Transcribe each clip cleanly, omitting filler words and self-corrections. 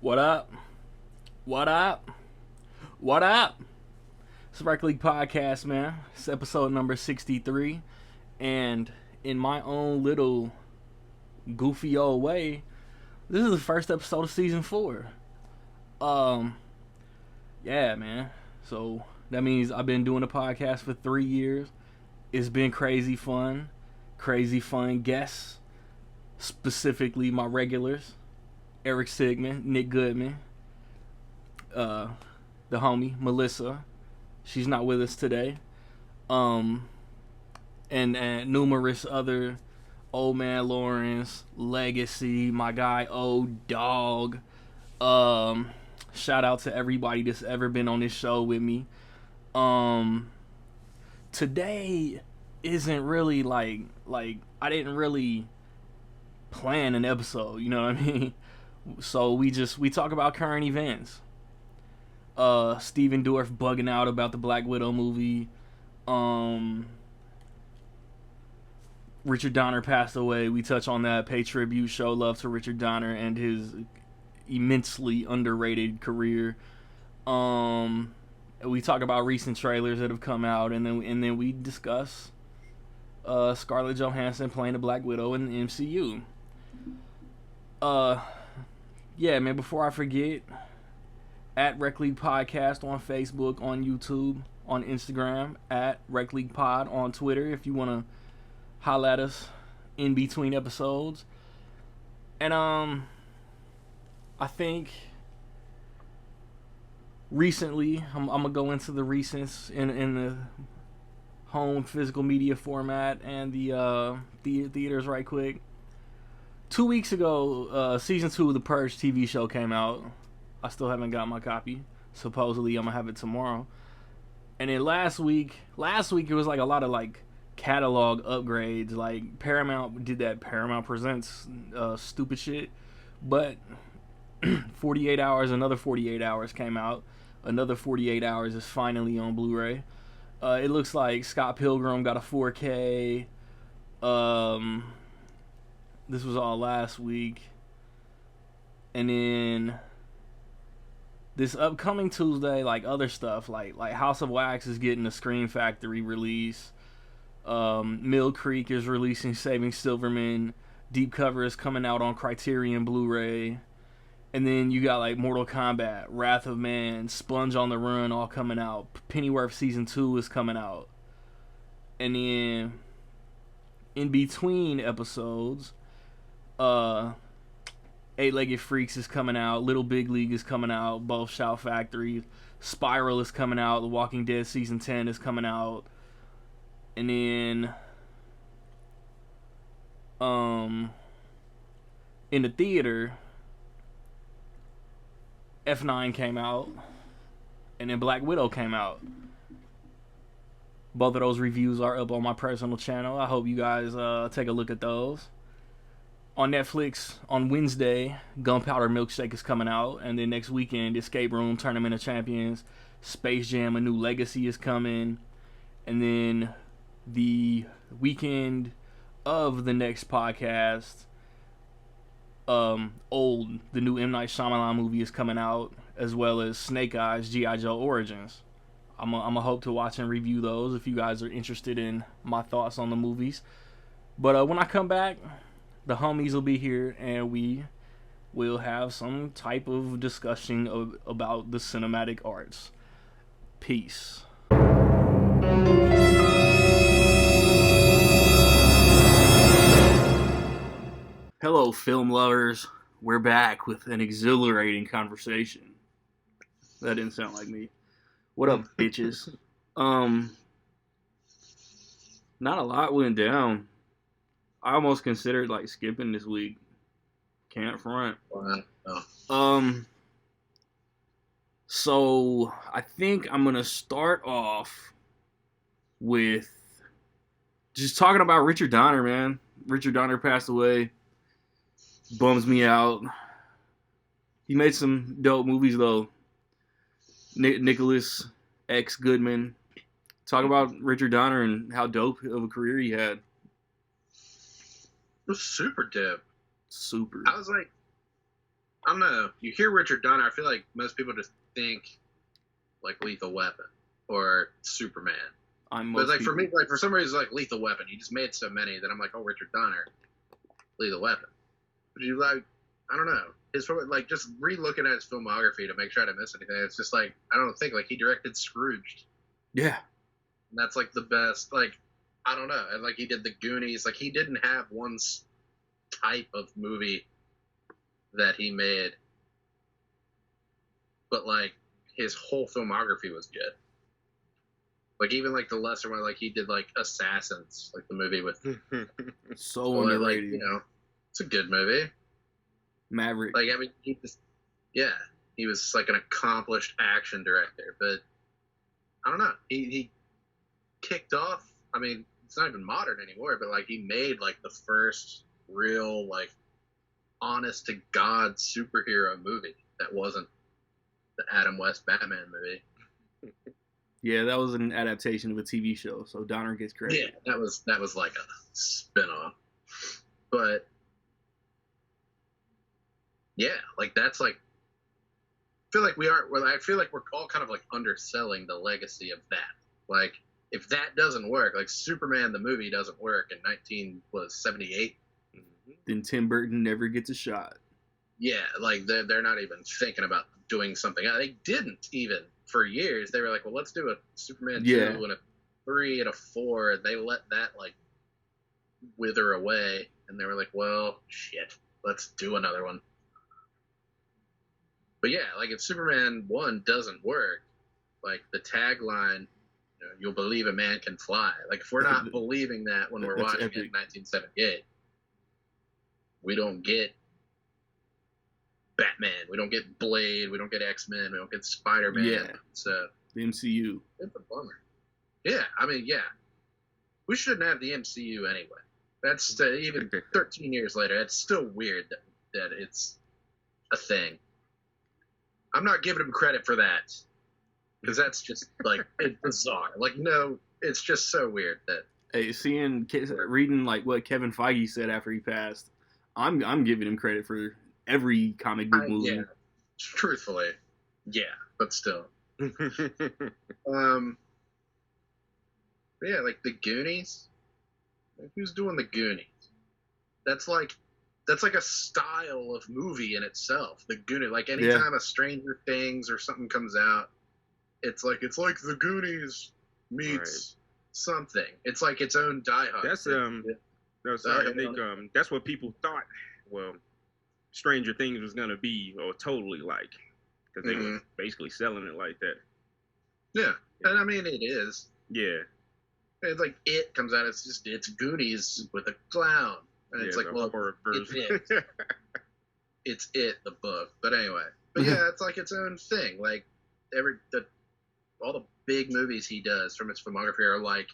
What up? What up? What up? It's the Rec League Podcast, man. It's episode number 63. And in my own little goofy old way, this is the first episode of season 4. Yeah, man. So that means I've been doing a podcast for 3 years. It's been crazy fun guests, specifically my regulars, Eric Sigmund, Nick Goodman, the homie Melissa. She's not with us today. And numerous other Old Man Lawrence, Legacy, my guy Old Dog. Shout out to everybody that's ever been on this show with me. Today isn't really like I didn't really plan an episode, you know what I mean? So we talk about current events. Steven Dorff bugging out about the Black Widow movie. Richard Donner passed away. We touch on that, pay tribute, show love to Richard Donner and his immensely underrated career. We talk about recent trailers that have come out, and then we discuss Scarlett Johansson playing the Black Widow in the MCU. Yeah, man, before I forget, at Rec League Podcast on Facebook, on YouTube, on Instagram, at Rec League Pod on Twitter if you want to holla at us in between episodes. And I think recently, I'm gonna go into the recents in the home physical media format and the theaters right quick. 2 weeks ago, season 2 of the Purge TV show came out. I still haven't got my copy. Supposedly, I'm gonna have it tomorrow. And then last week it was like a lot of like catalog upgrades. Like Paramount did that Paramount Presents stupid shit, but 48 hours, another 48 hours came out. Another 48 hours is finally on Blu-ray. It looks like Scott Pilgrim got a 4K. This was all last week. And then this upcoming Tuesday, like other stuff, like House of Wax is getting a Scream Factory release. Mill Creek is releasing Saving Silverman. Deep Cover is coming out on Criterion Blu-ray. And then you got like Mortal Kombat, Wrath of Man, Sponge on the Run all coming out. Pennyworth Season 2 is coming out. And then in between episodes, Eight-Legged Freaks is coming out. Little Big League is coming out. Both Shout Factory. Spiral is coming out. The Walking Dead Season 10 is coming out. And then in the theater, F9 came out, and then Black Widow came out. Both of those reviews are up on my personal channel. I hope you guys take a look at those. On Netflix, on Wednesday, Gunpowder Milkshake is coming out, and then next weekend, Escape Room, Tournament of Champions, Space Jam, A New Legacy is coming, and then the weekend of the next podcast, Old, the new M. Night Shyamalan movie is coming out, as well as Snake Eyes, G.I. Joe Origins. I'm gonna hope to watch and review those if you guys are interested in my thoughts on the movies. But when I come back, the homies will be here, and we will have some type of discussion about the cinematic arts. Peace. Hello, film lovers. We're back with an exhilarating conversation. That didn't sound like me. What up, bitches? Not a lot went down. I almost considered like skipping this week. Can't front. So I think I'm gonna start off with just talking about Richard Donner, man. Richard Donner passed away. Bums me out. He made some dope movies though. Nicholas X. Goodman. Talk about Richard Donner and how dope of a career he had. It was super dope. Super. I was like, I don't know. You hear Richard Donner, I feel like most people just think like Lethal Weapon or Superman. But like for me, like for some reason, like Lethal Weapon, he just made so many that I'm like, oh, Richard Donner, Lethal Weapon. But you like, I don't know. His like just re-looking at his filmography to make sure I didn't miss anything. It's just like I don't think like he directed Scrooged. Yeah. And that's like the best. Like I don't know. And like he did the Goonies. Like he didn't have one type of movie that he made, but like his whole filmography was good. Like even like the lesser one, like he did like Assassins, like the movie with so underrated. Like, you know, it's a good movie. Maverick. Like I mean, he was like an accomplished action director, but I don't know. He kicked off. I mean, it's not even modern anymore, but like he made like the first real like honest to God superhero movie that wasn't the Adam West Batman movie. Yeah, that was an adaptation of a TV show, so Donner gets credit. Yeah, that was like a spin-off. But yeah, like that's like I feel like we're all kind of like underselling the legacy of that. Like if that doesn't work, like Superman the movie doesn't work in 1978, then Tim Burton never gets a shot. Yeah, like they're not even thinking about doing something. They didn't even for years. They were like, well, let's do a Superman 2 and a 3 and a 4. And they let that like wither away. And they were like, well, shit, let's do another one. But yeah, like if Superman 1 doesn't work, like the tagline, you'll believe a man can fly. Like if we're not believing that when we're watching it in 1978, we don't get Batman, we don't get Blade, we don't get X-Men, we don't get Spider-Man. Yeah. So the MCU. It's a bummer. Yeah, I mean, yeah. We shouldn't have the MCU anyway. That's even 13 years later, it's still weird that it's a thing. I'm not giving him credit for that. Because that's just, like, it's bizarre. Like, no, it's just so weird that... Hey, reading, like, what Kevin Feige said after he passed, I'm giving him credit for every comic book movie. Yeah, truthfully. Yeah, but still. Yeah, like, the Goonies? Like, who's doing the Goonies? That's like a style of movie in itself. The Goonies. Like, anytime a Stranger Things or something comes out, it's like the Goonies meets something. It's like its own Die Hard. That's I think that's what people thought. Well, Stranger Things was gonna be or totally like, because they were basically selling it like that. Yeah, and I mean it is. Yeah, it's like It comes out. It's Goonies with a clown, and it's like horror version. It's It the book, but anyway. But yeah, it's like its own thing. Like all the big movies he does from his filmography are like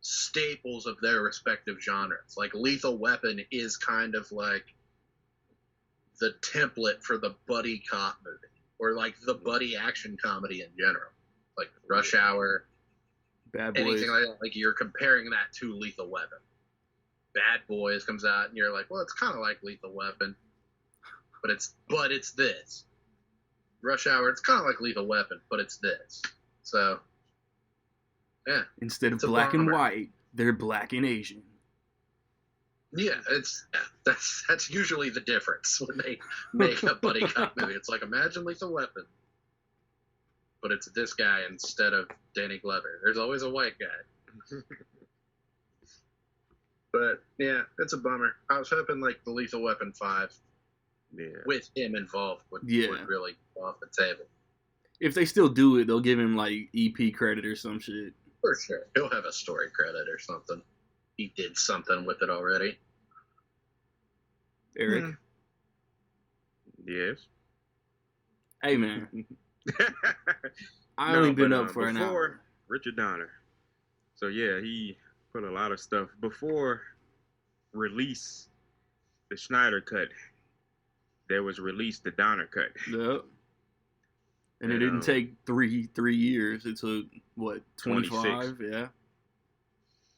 staples of their respective genres. Like Lethal Weapon is kind of like the template for the buddy cop movie, or like the buddy action comedy in general, like Rush Hour, Bad Boys, anything like that. Like you're comparing that to Lethal Weapon. Bad Boys comes out and you're like, well, it's kind of like Lethal Weapon, but it's this. Rush Hour, it's kind of like Lethal Weapon, but it's this. So, yeah. Instead of black and white, they're black and Asian. Yeah, that's usually the difference when they make a buddy cop movie. It's like, imagine Lethal Weapon, but it's this guy instead of Danny Glover. There's always a white guy. But, yeah, it's a bummer. I was hoping, like, the Lethal Weapon 5, with him involved, would really go off the table. If they still do it, they'll give him, like, EP credit or some shit. For sure. He'll have a story credit or something. He did something with it already. Eric? Yes? Hey, man. I only been up for an hour. Richard Donner. So, yeah, he put a lot of stuff. Before release, the Snyder Cut, there was released the Donner Cut. Yep. And it didn't take three years. It took, what, 25? Yeah.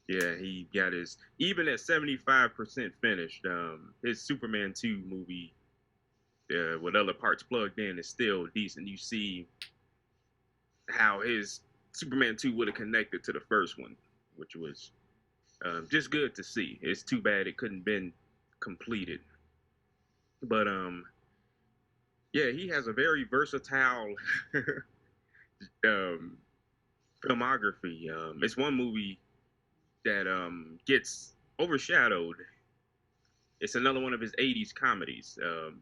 Yeah, he got even at 75% finished, his Superman 2 movie with other parts plugged in, is still decent. You see how his Superman 2 would have connected to the first one, which was just good to see. It's too bad it couldn't been completed. But yeah, he has a very versatile filmography. It's one movie that gets overshadowed. It's another one of his '80s comedies.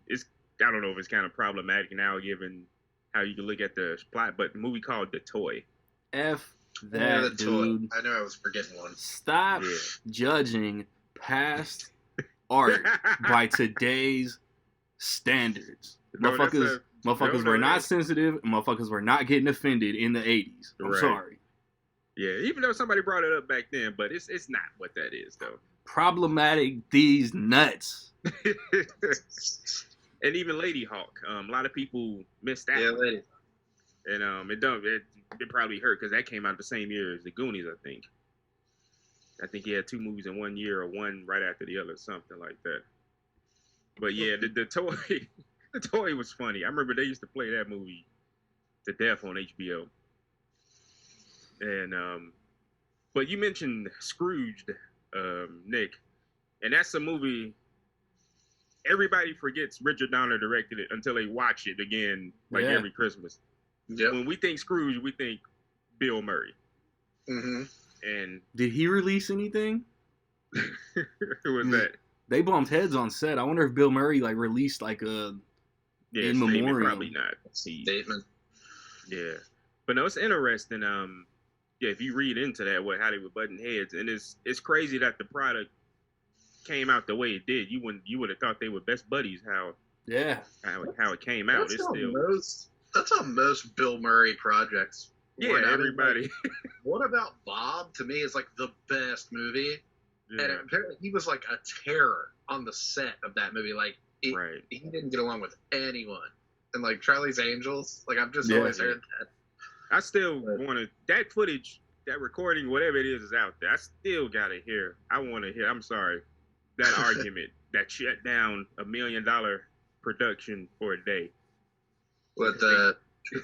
It's I don't know if it's kind of problematic now given how you can look at the plot, but the movie called The Toy. F Yeah, that, the dude. toy. I know I was forgetting one. Stop judging past art by today's standards. No, Motherfuckers were not sensitive. Motherfuckers were not getting offended in the 80s. I'm sorry. Yeah, even though somebody brought it up back then, but it's not what that is, though. Problematic these nuts. And even Lady Hawk. A lot of people missed that. Yeah, one. lady. And it probably hurt because that came out the same year as the Goonies, I think. I think he had 2 movies in 1 year or one right after the other, something like that. But yeah, the toy, the toy was funny. I remember they used to play that movie to death on HBO. And but you mentioned Scrooged, Nick, and that's a movie everybody forgets Richard Donner directed it until they watch it again, every Christmas. Yep. When we think Scrooge, we think Bill Murray. Mm-hmm. And did he release anything? who was that? They bumped heads on set. I wonder if Bill Murray released a in memoriam. Probably not. Statement. Yeah, but no, it's interesting. Yeah, if you read into that, how they were butting heads, and it's crazy that the product came out the way it did. You would have thought they were best buddies. How it came out. That's how most Bill Murray projects. Yeah, everybody. What About Bob to me is the best movie, and apparently he was a terror on the set of that movie. He didn't get along with anyone, and Charlie's Angels. I've just always heard that. I still want to that footage, that recording, whatever it is out there. I still gotta hear. I want to hear. I'm sorry, that argument that shut down $1 million production for a day. With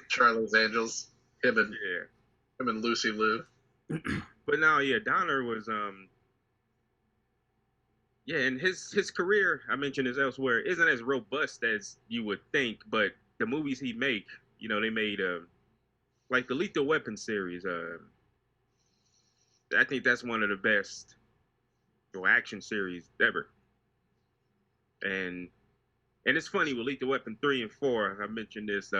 Charlie's Angels, him and Lucy Liu. But no, Donner was and his career, I mentioned this elsewhere, isn't as robust as you would think. But the movies he make, they made the Lethal Weapon series. I think that's one of the best action series ever. And it's funny with Lethal Weapon 3 and 4. I mentioned this.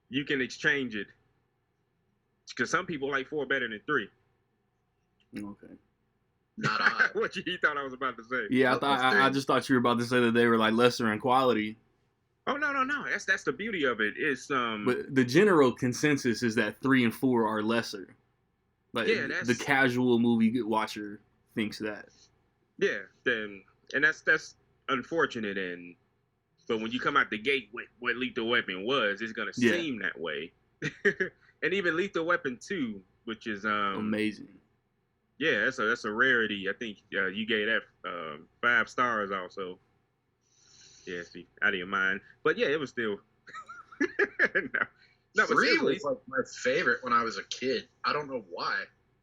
You can exchange it because some people like 4 better than 3. Okay. Not I. What you thought I was about to say? Yeah, I just thought you were about to say that they were lesser in quality. Oh no! That's the beauty of it. It's But the general consensus is that 3 and 4 are lesser. The casual movie watcher thinks that. Yeah, and that's unfortunate. But when you come out the gate with what Lethal Weapon was, it's gonna seem that way. And even Lethal Weapon 2, which is amazing. Yeah, that's a rarity. I think you gave that 5 stars also. Yeah, see, out of your mind. But yeah, it was still. No, 3 was my favorite when I was a kid. I don't know why,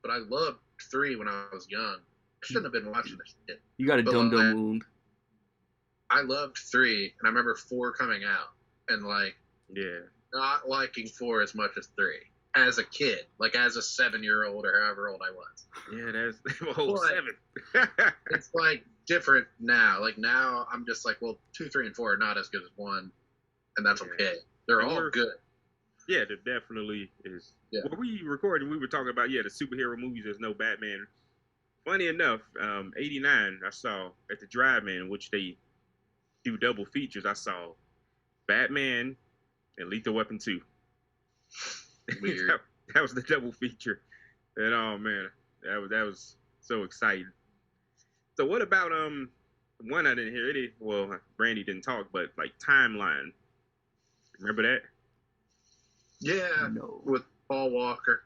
but I loved 3 when I was young. I shouldn't have been watching this shit. You got a dumb wound. I loved 3, and I remember 4 coming out, and not liking 4 as much as 3 as a kid, as a 7-year-old or however old I was. Yeah, that's a whole 7. It's different now. Now I'm just 2, 3, and 4 are not as good as 1, and that's okay. They're all good. Yeah, there definitely is. Yeah. When we recorded, we were talking about the superhero movies. There's no Batman. Funny enough, '89 I saw at the drive-in, which they do double features. I saw Batman and Lethal Weapon 2. Weird. that was the double feature, and oh man, that was so exciting. So what about one I didn't hear it? Well, Brandy didn't talk, but Timeline. Remember that? Yeah, no. With Paul Walker.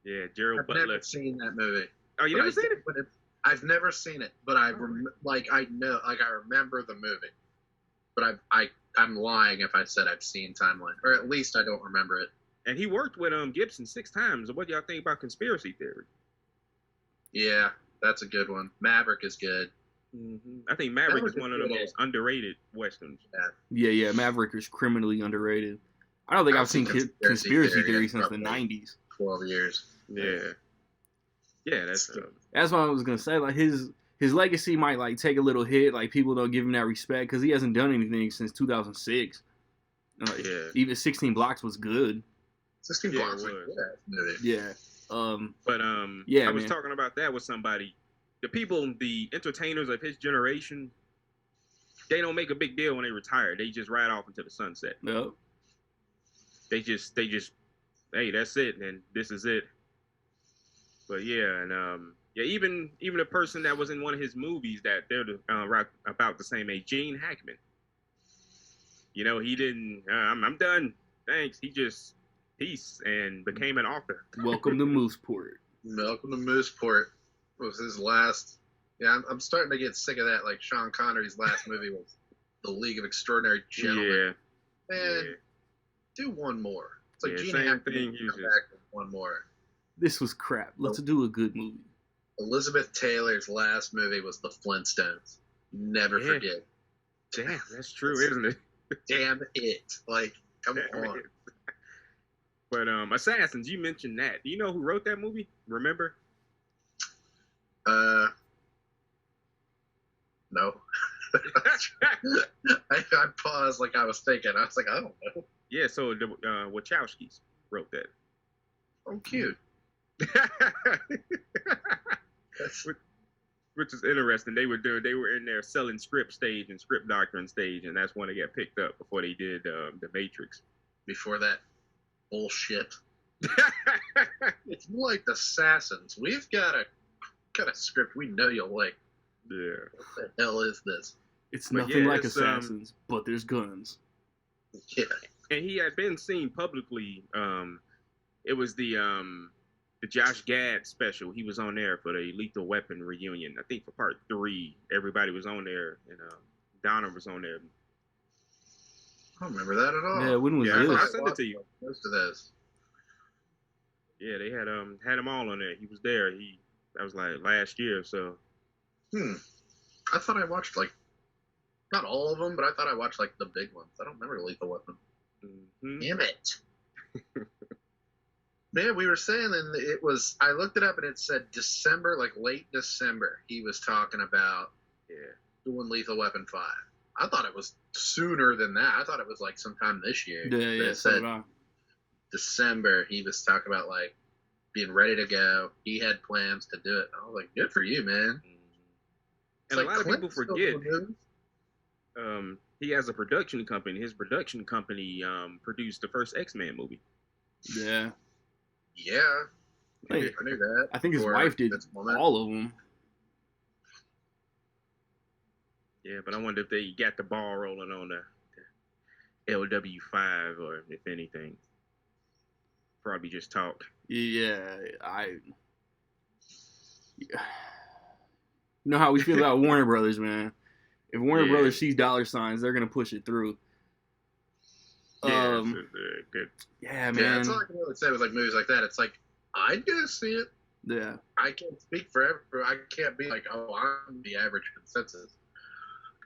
Yeah, Gerald Butler. I've never seen that movie. Oh, you never seen it? I've never seen it, but I remember the movie. but I'm lying if I said I've seen Timeline, or at least I don't remember it. And he worked with Gibson 6 times. What do y'all think about Conspiracy Theory? Yeah, that's a good one. Maverick is good. Mm-hmm. I think Maverick is one of the most underrated westerns. Yeah. Maverick is criminally underrated. I don't think I've seen Conspiracy Theory since the 90s. 12 years. Yeah, that's what I was gonna say. Like his legacy might like take a little hit. Like people don't give him that respect because he hasn't done anything since 2006. Even 16 Blocks was good. 16 Blocks was good movie. Yeah. I was talking about that with somebody. The people, the entertainers of his generation, they don't make a big deal when they retire. They just ride off into the sunset. Yep. They just, hey, that's it, and this is it. But yeah, and even a person that was in one of his movies that they're right about the same age, Gene Hackman. You know, he didn't. I'm done. Thanks. He just peace and became an author. Welcome to Mooseport. Welcome to Mooseport was his last. Yeah, I'm starting to get sick of that. Like Sean Connery's last movie was The League of Extraordinary Gentlemen. Yeah. Man, do one more. It's like Gene Hackman come back with one more. This was crap. Let's do a good movie. Elizabeth Taylor's last movie was The Flintstones. Never forget. Damn, that's true, isn't it? Damn it. Like, come on. But Assassins, you mentioned that. Do you know who wrote that movie? Remember? No. I paused like I was thinking. I was like, I don't know. Yeah, so the Wachowskis wrote that. Oh, cute. Which is interesting. They were in their selling script stage and script doctoring stage, and that's when they got picked up before they did The Matrix. Before that bullshit. It's like Assassins. We've got a script we know you'll like. Yeah. What the hell is this? It's nothing like Assassins, but there's guns. Yeah. And he had been seen publicly. It was the Josh Gad special. He was on there for the Lethal Weapon reunion. I think for part 3, everybody was on there, and Donna was on there. I don't remember that at all. Yeah, when was this? I'll send it to you. Most of this. Yeah, they had him all on there. He was there. That was like last year, so. I thought I watched like not all of them, but I thought I watched like the big ones. I don't remember Lethal Weapon. Mm-hmm. Damn it. Man, we were saying, and it was, I looked it up and it said December, like late December, he was talking about doing Lethal Weapon 5. I thought it was sooner than that. I thought it was like sometime this year. Yeah, it said December, he was talking about like being ready to go. He had plans to do it. I was like, good for you, man. And like a lot of people forget, he has a production company. His production company produced the first X-Men movie. Yeah. Yeah. I knew that. I think his wife did all of them. Yeah, but I wonder if they got the ball rolling on the LW5 or if anything. Probably just talk. Yeah. You know how we feel about Warner Brothers, man. If Warner Brothers sees dollar signs, they're gonna push it through. Good. Yeah, man. Yeah, that's all I can really say with like movies like that. It's like I'd go see it. Yeah. I can't speak for everyone. I can't be like, oh, I'm the average consensus,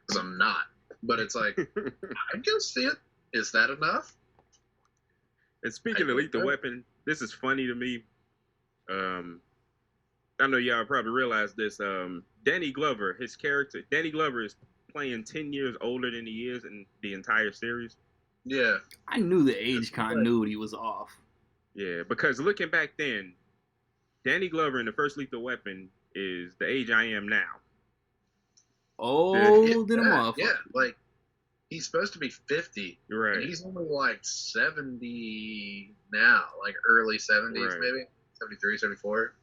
because I'm not. But it's like I'd go see it. Is that enough? And speaking of Lethal Weapon, this is funny to me. I know y'all probably realize this. Danny Glover, his character, Danny Glover is playing 10 years older than he is in the entire series. Yeah. I knew the age continuity was off. Yeah, because looking back then, Danny Glover in the first Lethal Weapon is the age I am now. Oh, then I'm yeah, like he's supposed to be 50. Right. And he's only like 70 now, like early 70s maybe, 73, 74.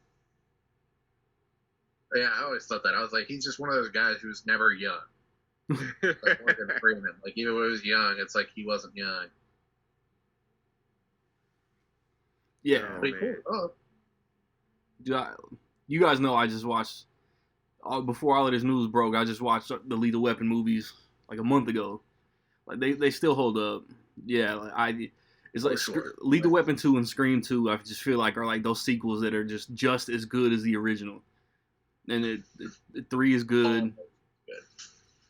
Yeah, I always thought that. I was like, he's just one of those guys who's never young. Like Morgan Freeman. Like even when he was young, it's like he wasn't young. Yeah. Oh, you guys know I just watched, before all of this news broke, I just watched the Lethal Weapon movies like a month ago. Like they still hold up. Yeah, like it's like Sure. Lethal Weapon 2 and Scream 2. I just feel like are like those sequels that are just as good as the original. And 3 is good.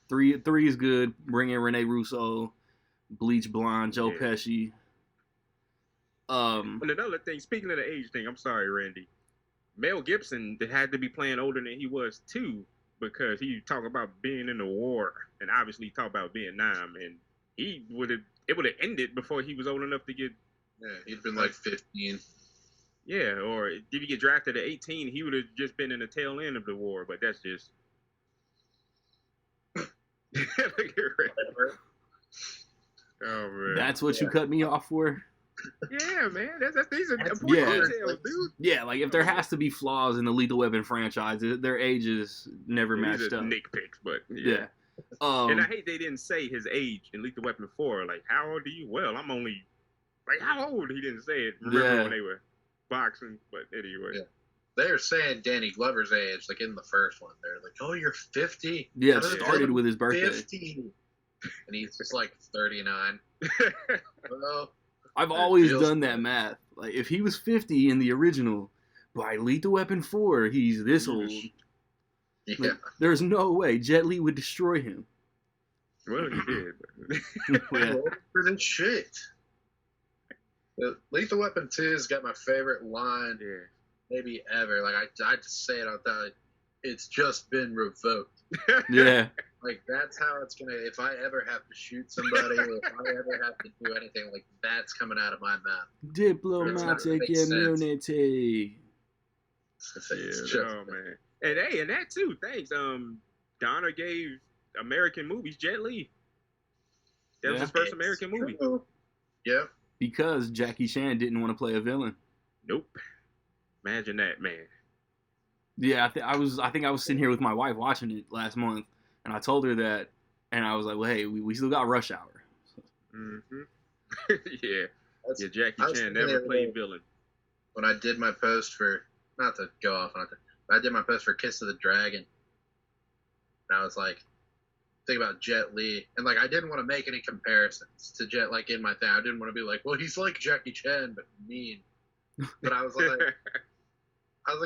Three is good. Bring in Rene Russo, Bleach Blonde, Joe Pesci. And another thing, speaking of the age thing, I'm sorry, Randy. Mel Gibson had to be playing older than he was too, because he talked about being in the war and obviously talked about Vietnam, and it would have ended before he was old enough to get. Yeah, he'd been like 15. Yeah, or if he get drafted at 18, he would have just been in the tail end of the war. But that's just. Oh man, that's what you cut me off for. Yeah, man, these are important details, dude. Yeah, like if there has to be flaws in the Lethal Weapon franchise, their ages never matched up. Nitpicks, but yeah. And I hate they didn't say his age in Lethal Weapon 4. Like, how old are you? Well, I'm only like, how old? He didn't say it. Remember when they were boxing? But anyway. Yeah. They're saying Danny Glover's age, like in the first one. They're like, "Oh, you're 50." Yeah, it started with his birthday. 50, and he's just like 39. Well, I've always done that math. Like, if he was 50 in the original, by Lethal Weapon 4, he's this old. Yeah. Like, there's no way Jet Li would destroy him. Well, he did. Yeah. For this shit. Lethal Weapon 2's got my favorite line. Yeah. Maybe ever. Like I just say it on that. It's just been revoked. Yeah. Like that's how it's gonna. If I ever have to shoot somebody, or if I ever have to do anything, like that's coming out of my mouth. Diplomatic immunity. Oh man. And hey, and that too. Thanks. Donner gave American movies Jet Li. That was his first American movie. Yeah. Because Jackie Chan didn't want to play a villain. Nope. Imagine that, man. Yeah, I think I was sitting here with my wife watching it last month, and I told her that, and I was like, "Well, hey, we still got Rush Hour." Mm-hmm. Yeah, Jackie Chan never played villain. When I did my post for, not to go off on it, but I did my post for Kiss of the Dragon, and I was like, think about Jet Li, and like I didn't want to make any comparisons to Jet, like in my thing. I didn't want to be like, well, he's like Jackie Chan, but mean. But I was like,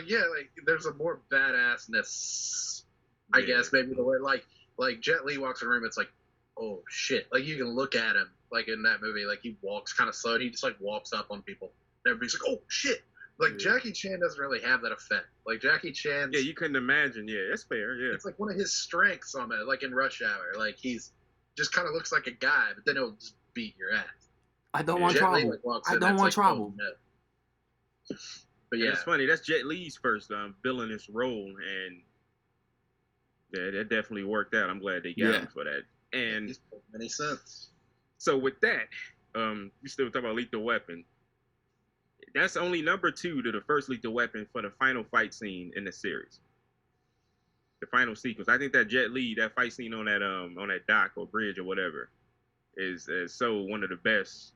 yeah, like there's a more badassness, I guess, maybe the word, like Jet Li walks in a room, it's like, oh shit, like you can look at him, like in that movie, like he walks kind of slow, and he just like walks up on people, and everybody's like, oh shit. Like Jackie Chan doesn't really have that effect. Like Jackie Chan. Yeah, you couldn't imagine. Yeah, that's fair. Yeah, it's like one of his strengths on it, like in Rush Hour. Like he's just kind of looks like a guy, but then he'll just beat your ass. I don't want trouble. I don't want trouble. Oh, no. But yeah, it's funny. That's Jet Li's first villainous role, and yeah, that definitely worked out. I'm glad they got him for that. And it makes many sense. So with that, we still talking about Lethal Weapon. That's only number 2 to the first Lethal Weapon for the final fight scene in the series. The final sequence. I think that Jet Li, that fight scene on that dock or bridge or whatever, is so one of the best.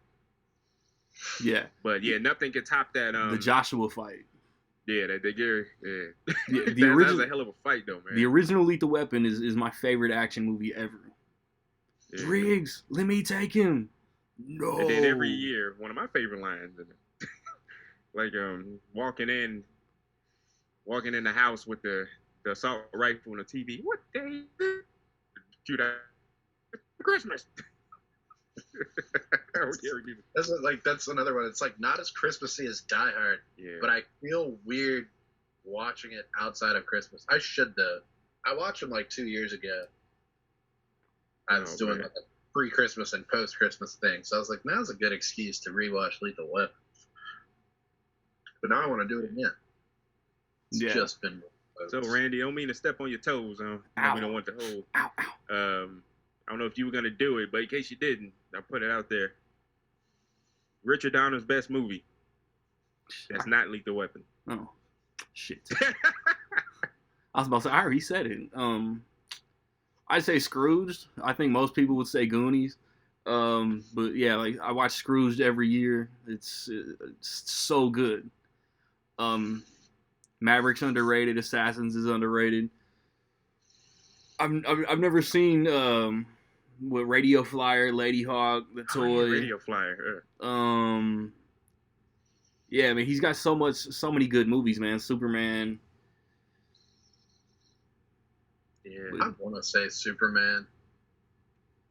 Yeah. But yeah, nothing can top that. The Joshua fight. Yeah, that the original, that was a hell of a fight though, man. The original Lethal Weapon is my favorite action movie ever. Yeah. Riggs, let me take him. No. And then every year, one of my favorite lines in it. Like walking in the house with the assault rifle and the TV. What day? Shoot out Christmas. That's another one. It's like not as Christmassy as Die Hard, but I feel weird watching it outside of Christmas. I should though. I watched them like 2 years ago. I was doing like a pre-Christmas and post-Christmas thing, so I was like, now's a good excuse to rewatch Lethal Weapon. But now I want to do it again. It's just been. So Randy, I don't mean to step on your toes. We don't want to hold. Ow, ow. I don't know if you were gonna do it, but in case you didn't, I put it out there. Richard Donner's best movie. That's not Lethal Weapon. Oh, shit. I was about to say, I already said it. I'd say Scrooged. I think most people would say Goonies. But yeah, like I watch Scrooged every year. It's so good. Maverick's underrated. Assassins is underrated. I've never seen with Radio Flyer, Lady Hawk, the Oh, yeah, toy. Radio Flyer. Yeah, I mean, he's got so many good movies, man. Superman. Yeah. I want to say Superman.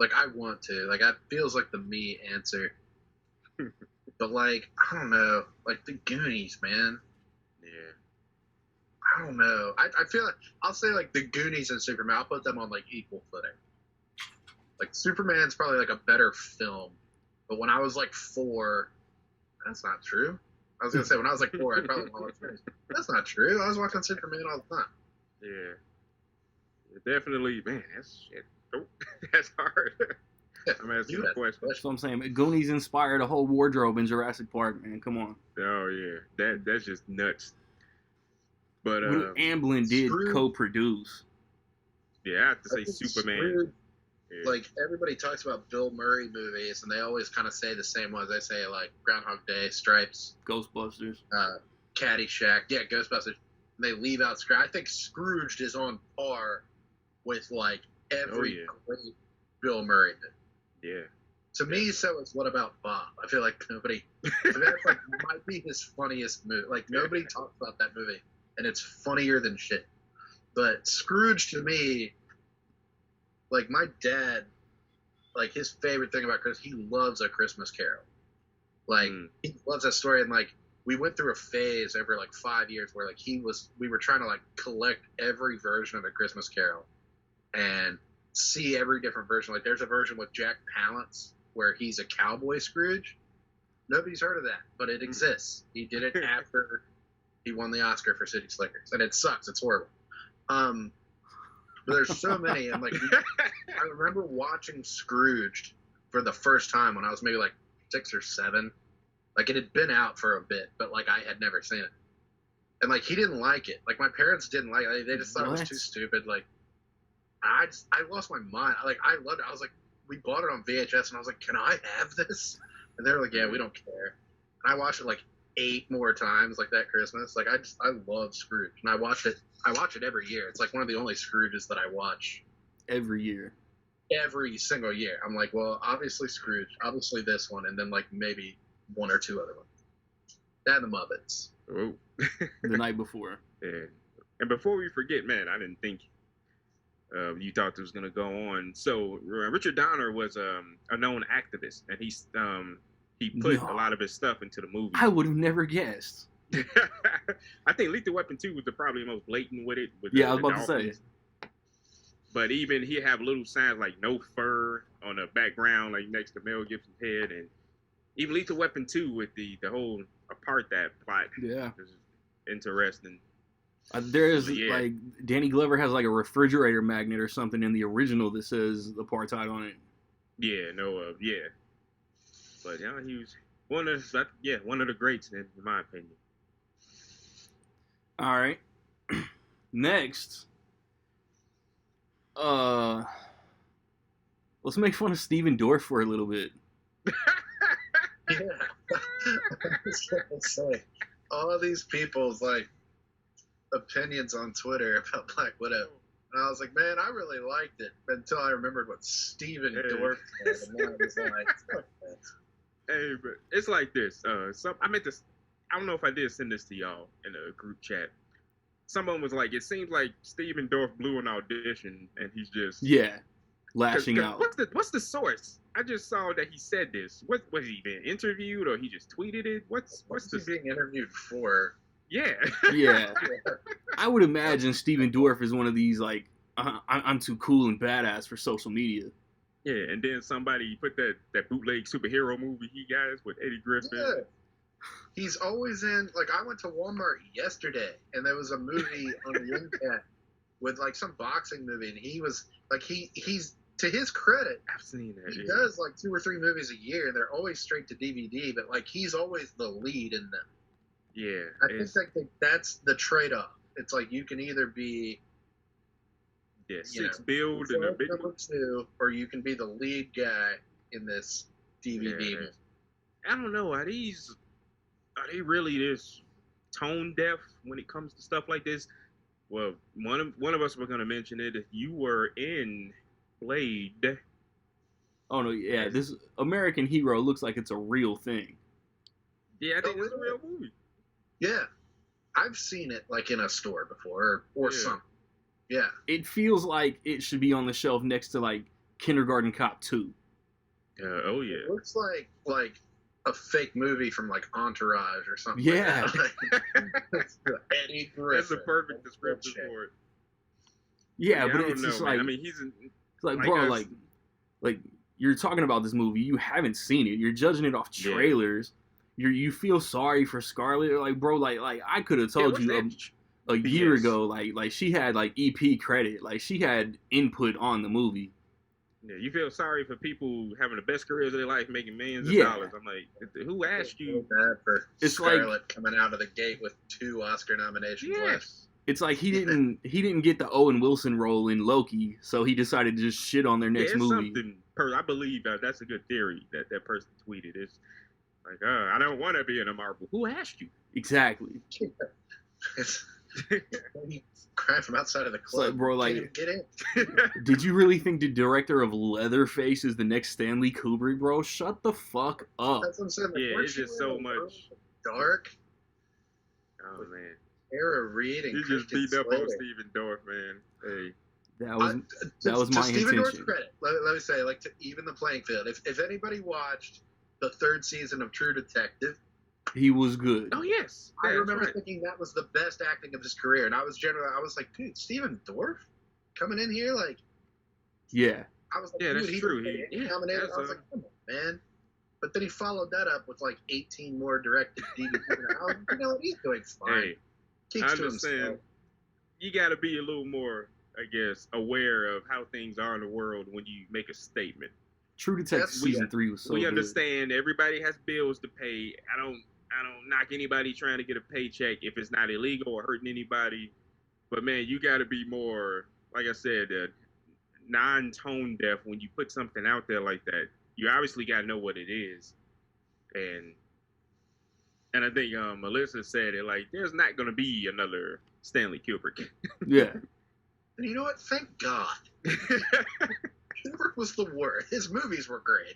Like, I want to. Like, that feels like the me answer. But, like, I don't know. Like, the Goonies, man. Yeah. I don't know. I feel like, I'll say, like, the Goonies and Superman, I'll put them on, like, equal footing. Like, Superman's probably, like, a better film. But when I was, like, 4, that's not true. I was going to say, when I was, like, 4, I probably watched Goonies. That's not true. I was watching Superman all the time. Yeah. Definitely, man, that's shit. Oh, that's hard. I'm asking a question. That's what I'm saying. Goonies inspired a whole wardrobe in Jurassic Park, man. Come on. Oh yeah, that's just nuts. But Amblin did co-produce. Yeah, I have to say Superman. Yeah. Like, everybody talks about Bill Murray movies, and they always kind of say the same ones. They say, like, Groundhog Day, Stripes, Ghostbusters, Caddyshack, yeah, Ghostbusters. And they leave out Scrooge. I think Scrooged is on par with, like, every great Bill Murray movie. Yeah. To me, so is What About Bob? I feel like nobody. I mean, that's like might be his funniest movie. Like, nobody talks about that movie, and it's funnier than shit. But Scrooge, to me, like, my dad, like, his favorite thing about Christmas, he loves A Christmas Carol. Like, he loves that story, and, like, we went through a phase over, like, 5 years where, like, we were trying to, like, collect every version of A Christmas Carol and see every different version. Like, there's a version with Jack Palance where he's a cowboy Scrooge. Nobody's heard of that, but it exists. He did it after he won the Oscar for City Slickers, and it sucks. It's horrible. But there's so many. And, like, I remember watching Scrooged for the first time when I was maybe, like, 6 or 7. Like, it had been out for a bit, but, like, I had never seen it. And, like, he didn't like it. Like, my parents didn't like it. They just thought it was too stupid. Like, I lost my mind. Like, I loved it. I was like, we bought it on VHS, and I was like, can I have this? And they were like, yeah, we don't care. And I watched it, like, 8 more times, like, that Christmas. Like, I love Scrooge. And I watch it every year. It's, like, one of the only Scrooges that I watch. Every year. Every single year. I'm like, well, obviously Scrooge. Obviously this one. And then, like, maybe 1 or 2 other ones. That and the Muppets. Oh. The night before. Yeah. And before we forget, man, I didn't think you thought this was gonna go on. So Richard Donner was a known activist, and he put a lot of his stuff into the movie. I would have never guessed. I think Lethal Weapon 2 was probably the most blatant with it. I was about to say. But even he have little signs like no fur on the background, like next to Mel Gibson's head, and even Lethal Weapon 2 with the whole apartheid plot. Yeah, is interesting. There's like Danny Glover has like a refrigerator magnet or something in the original that says apartheid on it. Yeah. But yeah, he was one of the greats in my opinion. All right. Next, let's make fun of Steven Dorff for a little bit. Yeah. I was gonna say, all these people's, like, opinions on Twitter about Black Widow. And I was like, man, I really liked it until I remembered what Steven Dorff said. And then I was like, fuck that. Hey, but it's like this. I meant this. I don't know if I did send this to y'all in a group chat. Someone was like, it seems like Steven Dorff blew an audition and he's just lashing out. What's the source? I just saw that he said this. What was he being interviewed or he just tweeted it? What's he being interviewed for? Yeah. Yeah. I would imagine Steven Dorff is one of these, like, I'm too cool and badass for social media. Yeah, and then somebody put that bootleg superhero movie he got with Eddie Griffin. Yeah. He's always in, like, I went to Walmart yesterday, and there was a movie on the internet with, like, some boxing movie, and he was, like, he's, to his credit, I've seen that. He does, like, 2 or 3 movies a year, and they're always straight to DVD, but, like, he's always the lead in them. Yeah. I think that's the trade-off. It's like you can either be build and a big number 2, or you can be the lead guy in this DVD. Yeah. I don't know. Are they really this tone deaf when it comes to stuff like this? Well, one of us were going to mention it. You were in Blade Oh no, yeah, this American Hero looks like it's a real thing. Yeah, I think it's a real movie. Yeah, I've seen it like in a store before or something. Yeah, it feels like it should be on the shelf next to like Kindergarten Cop 2. Oh yeah, it looks like a fake movie from like Entourage or something. Yeah, like Eddie Griffin. That's a perfect description for it. Yeah, but it's just like, I mean, he's like bro, like you're talking about this movie, you haven't seen it, you're judging it off trailers. You feel sorry for Scarlett, like bro, like I could have told you a year ago, like she had like EP credit, like she had input on the movie. Yeah, you feel sorry for people having the best careers of their life, making millions of dollars. I'm like, who asked you? Bad for Scarlett coming out of the gate with 2 Oscar nominations left. It's like he didn't get the Owen Wilson role in Loki, so he decided to just shit on their next movie. I believe that's a good theory that person tweeted. It's like, I don't want to be in a Marvel. Who asked you? Exactly. Crying from outside of the club. Like, bro, like, can't get in. Did you really think the director of Leatherface is the next Stanley Kubrick, bro? Shut the fuck up. That's what I'm saying. Like, yeah, it's just so much dark. Oh man. Tara Reid and you just beat up on Stephen Dorff, man. Hey. That was my Stephen intention. Dorff's credit. Let me say, like, to even the playing field. If anybody watched the 3rd season of True Detective, he was good. Oh yes, I remember thinking that was the best acting of his career, and I was like, dude, Stephen Dorff coming in here, like, yeah. I was like, yeah, dude, that's true. He nominated. I was like, come on, man. But then he followed that up with like 18 more directed DVDs. I was like, you know what, he's doing fine. Hey, Keeps I'm just saying, you got to be a little more, I guess, aware of how things are in the world when you make a statement. True Detective season 3 was so good. We understand everybody has bills to pay. I don't knock anybody trying to get a paycheck if it's not illegal or hurting anybody. But man, you got to be more, like I said, non-tone deaf when you put something out there like that. You obviously got to know what it is. And I think Melissa said it, like, there's not going to be another Stanley Kubrick. Yeah. And you know what? Thank God. Kubrick was the worst. His movies were great.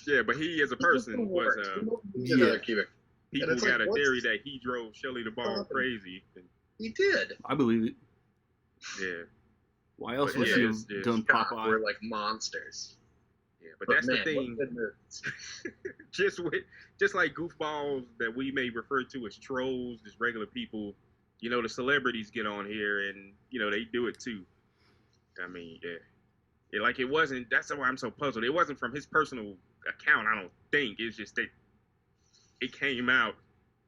Yeah, but he as a person was Kubrick. People got a theory that he drove Shelley Duvall crazy. He did. I believe it. Yeah. Why else would she have done Popeye? We're like monsters. Yeah, but that's the thing. just like goofballs that we may refer to as trolls, just regular people, you know, the celebrities get on here and, you know, they do it too. I mean, yeah, like it wasn't. That's why I'm so puzzled. It wasn't from his personal account. I don't think. It's just that it came out.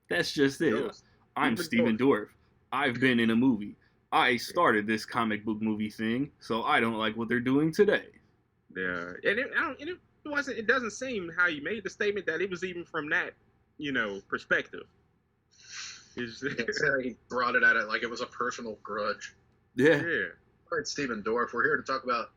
That's just it. I'm Stephen Dorff. I've been in a movie. I started this comic book movie thing, so I don't like what they're doing today. Yeah, and it wasn't. It doesn't seem how he made the statement that it was even from that, you know, perspective. He brought it at it like it was a personal grudge. Yeah. All right, Stephen Dorff, we're here to talk about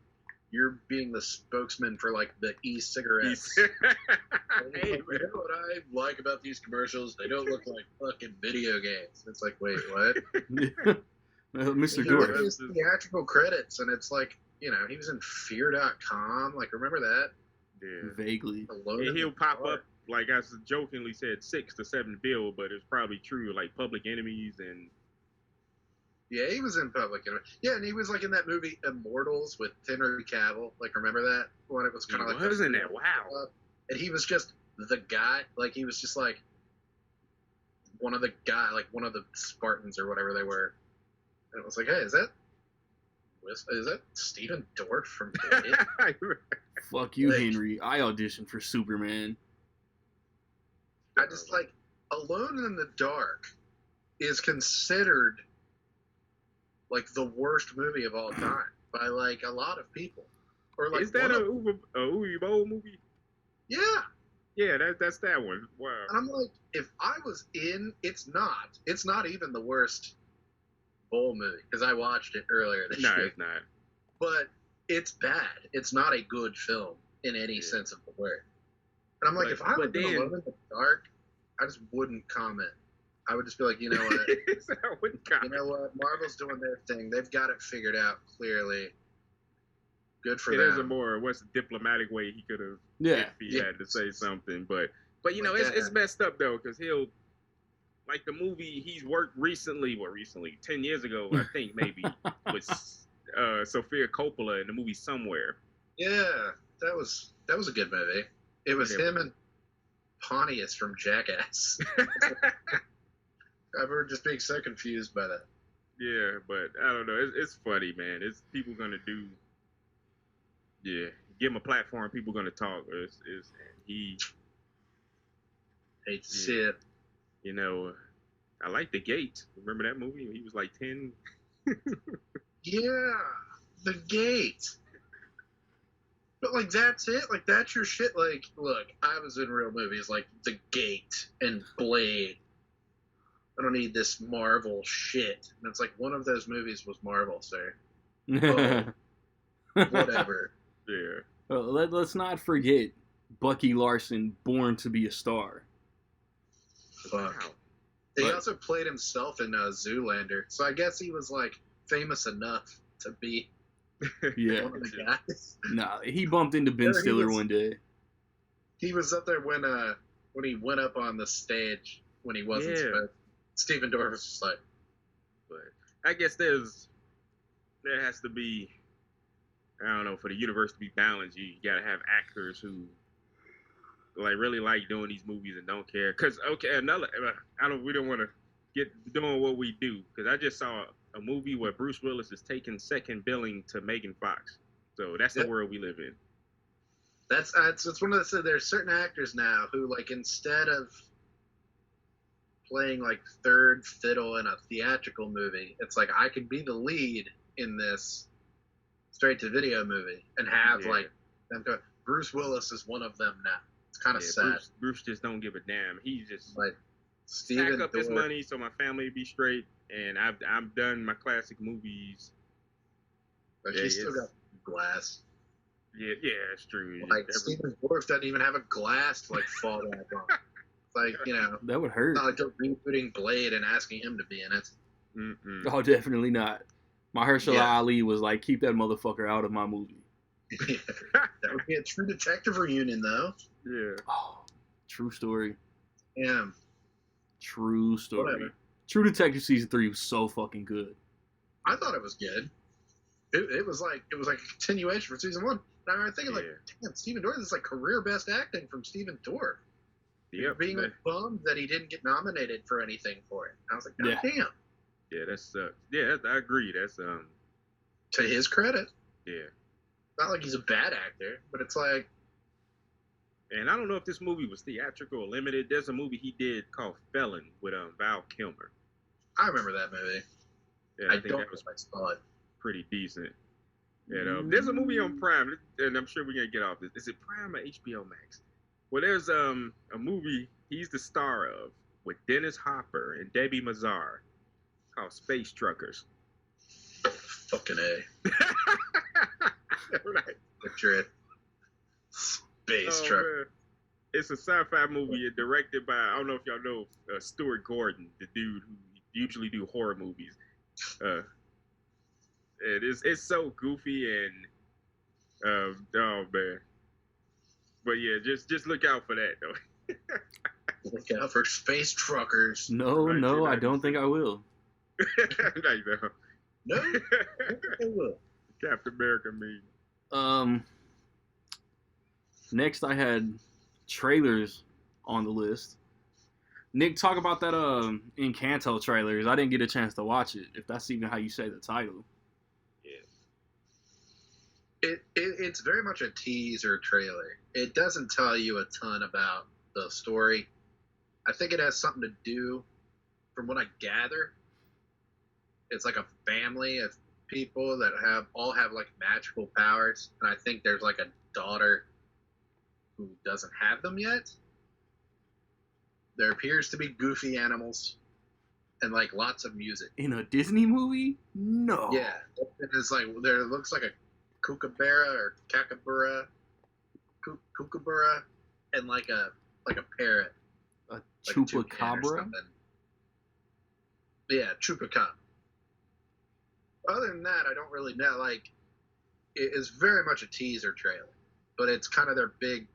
you're being the spokesman for like the e-cigarettes. Hey, you know what I like about these commercials? They don't look like fucking video games. It's like, wait, what? Mr. Dorff. His theatrical credits, and it's like, you know, he was in Fear.com. Like, remember that? Yeah. Vaguely. And he'll pop up, like I jokingly said, 6 to 7 bill, but it's probably true, like Public Enemies and. Yeah, he was in Public Enemy. Yeah, and he was like in that movie Immortals with Henry Cavill. Like, remember that one? It was kind of like. Wasn't it? Wow. And he was just the guy. Like, he was just like one of the Spartans or whatever they were. And it was like, hey, is that Stephen Dorff from Blade? Fuck you, Henry. I auditioned for Superman. I just like Alone in the Dark is considered like the worst movie of all time by like a lot of people. Or like, is that a Uwe Boll movie? Yeah. Yeah, that's that one. Wow. And I'm like, if I was in, it's not even the worst Boll movie because I watched it earlier this year. No, it's not. But it's bad. It's not a good film in any sense of the word. And I'm like, if I was Alone in the Dark, I just wouldn't comment. I would just be like, you know what? I wouldn't comment. You know what? Marvel's doing their thing. They've got it figured out clearly. Good for There's a them. more what's the diplomatic way he could have Yeah. if he had to say something, but you know Like it's messed up though because he'll like the movie he's worked recently 10 years ago I think maybe was Sofia Coppola in the movie Somewhere. Yeah, that was a good movie. It was him and Pontius from Jackass. I remember just being so confused by that. Yeah, but I don't know. It's funny, man. It's people gonna do. Yeah, give him a platform. People gonna talk. He Hate to see it. You know, I like The Gate. Remember that movie? He was like 10. Yeah, The Gate. But like that's it. Like that's your shit. Like, look, I was in real movies like The Gate and Blade. I don't need this Marvel shit. And it's like one of those movies was Marvel, sir. Whatever. Yeah. Let's not forget Bucky Larson, Born to be a Star. Fuck. Wow. He also played himself in Zoolander, so I guess he was like famous enough to be Yeah. one of the guys. Nah, he bumped into Ben Stiller one day. He was up there when he went up on the stage when he wasn't supposed. Stephen Dorff was just like, but I guess there has to be, I don't know, for the universe to be balanced, you gotta have actors who like really like doing these movies and don't care. Cause okay, we don't want to get doing what we do. Cause I just saw a movie where Bruce Willis is taking second billing to Megan Fox. So that's the world we live in. That's one of the. There's certain actors now who like instead of playing like third fiddle in a theatrical movie, it's like I could be the lead in this straight to video movie and have like them go. Bruce Willis is one of them now. It's kind of sad. Bruce just don't give a damn. He just like stack up his money so my family be straight, and I'm done my classic movies. But he's still got glass. Yeah, it's true. Like Stephen Dorff doesn't even have a glass to like fall back on. Like, you know, that would hurt. Not like they're rebooting Blade and asking him to be in it. Mm-mm. Oh, definitely not. Mahershala Ali was like, keep that motherfucker out of my movie. That would be a True Detective reunion, though. Yeah. Oh, true story. Yeah. True story. Whatever. True Detective season 3 was so fucking good. I thought it was good. It was like a continuation from season 1. And I was thinking like, damn, Stephen Dorff is like career best acting from Stephen Dorff. Yep. Being like bummed that he didn't get nominated for anything for it. I was like, God damn. Yeah, that sucks. Yeah, I agree. That's to his credit. Yeah. Not like he's a bad actor, but it's like. And I don't know if this movie was theatrical or limited. There's a movie he did called Felon with Val Kilmer. I remember that movie. Yeah, I think that was I saw it. Pretty decent. And there's a movie on Prime, and I'm sure we're gonna get off this. Is it Prime or HBO Max? Well, there's a movie he's the star of with Dennis Hopper and Debbie Mazar called Space Truckers. Fucking A. Right. Picture it. Space Trucker. It's a sci-fi movie directed by, I don't know if y'all know Stuart Gordon, the dude who usually do horror movies. It's so goofy and oh man. But yeah, just look out for that though. Look out for Space Truckers. No, I don't think I will. No, I will. Captain America meme. Next I had trailers on the list. Nick, talk about that Encanto trailers. I didn't get a chance to watch it, if that's even how you say the title. It's very much a teaser trailer. It doesn't tell you a ton about the story. I think it has something to do, from what I gather, it's like a family of people that all have like magical powers, and I think there's like a daughter who doesn't have them yet. There appears to be goofy animals and like lots of music. In a Disney movie? No. Yeah, it's like there looks like a kookaburra or kakabura, kookaburra, and like a parrot. A like chupacabra? Yeah, chupacabra. Other than that, I don't really know. Like, it is very much a teaser trailer, but it's kind of their big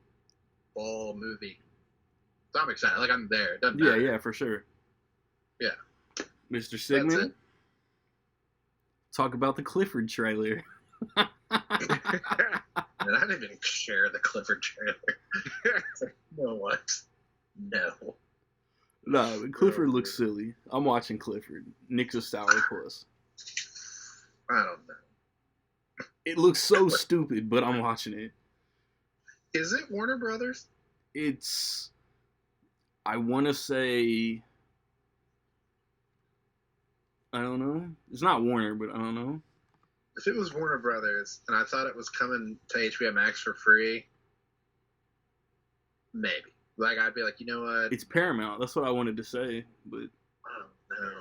fall movie. So I'm excited. Like, I'm there. It doesn't Yeah, matter. yeah, for sure. Yeah. Mr. That's Sigmund, it. talk about the Clifford trailer. And I didn't even share the Clifford trailer. It's like, you know what? No. No, Clifford looks silly. I'm watching Clifford. Nick's a sourpuss. I don't know. It looks so stupid, but I'm watching it. Is it Warner Brothers? It's, I want to say, I don't know. It's not Warner, but I don't know. If it was Warner Brothers and I thought it was coming to HBO Max for free, maybe. Like, I'd be like, you know what? It's Paramount. That's what I wanted to say, but I don't know.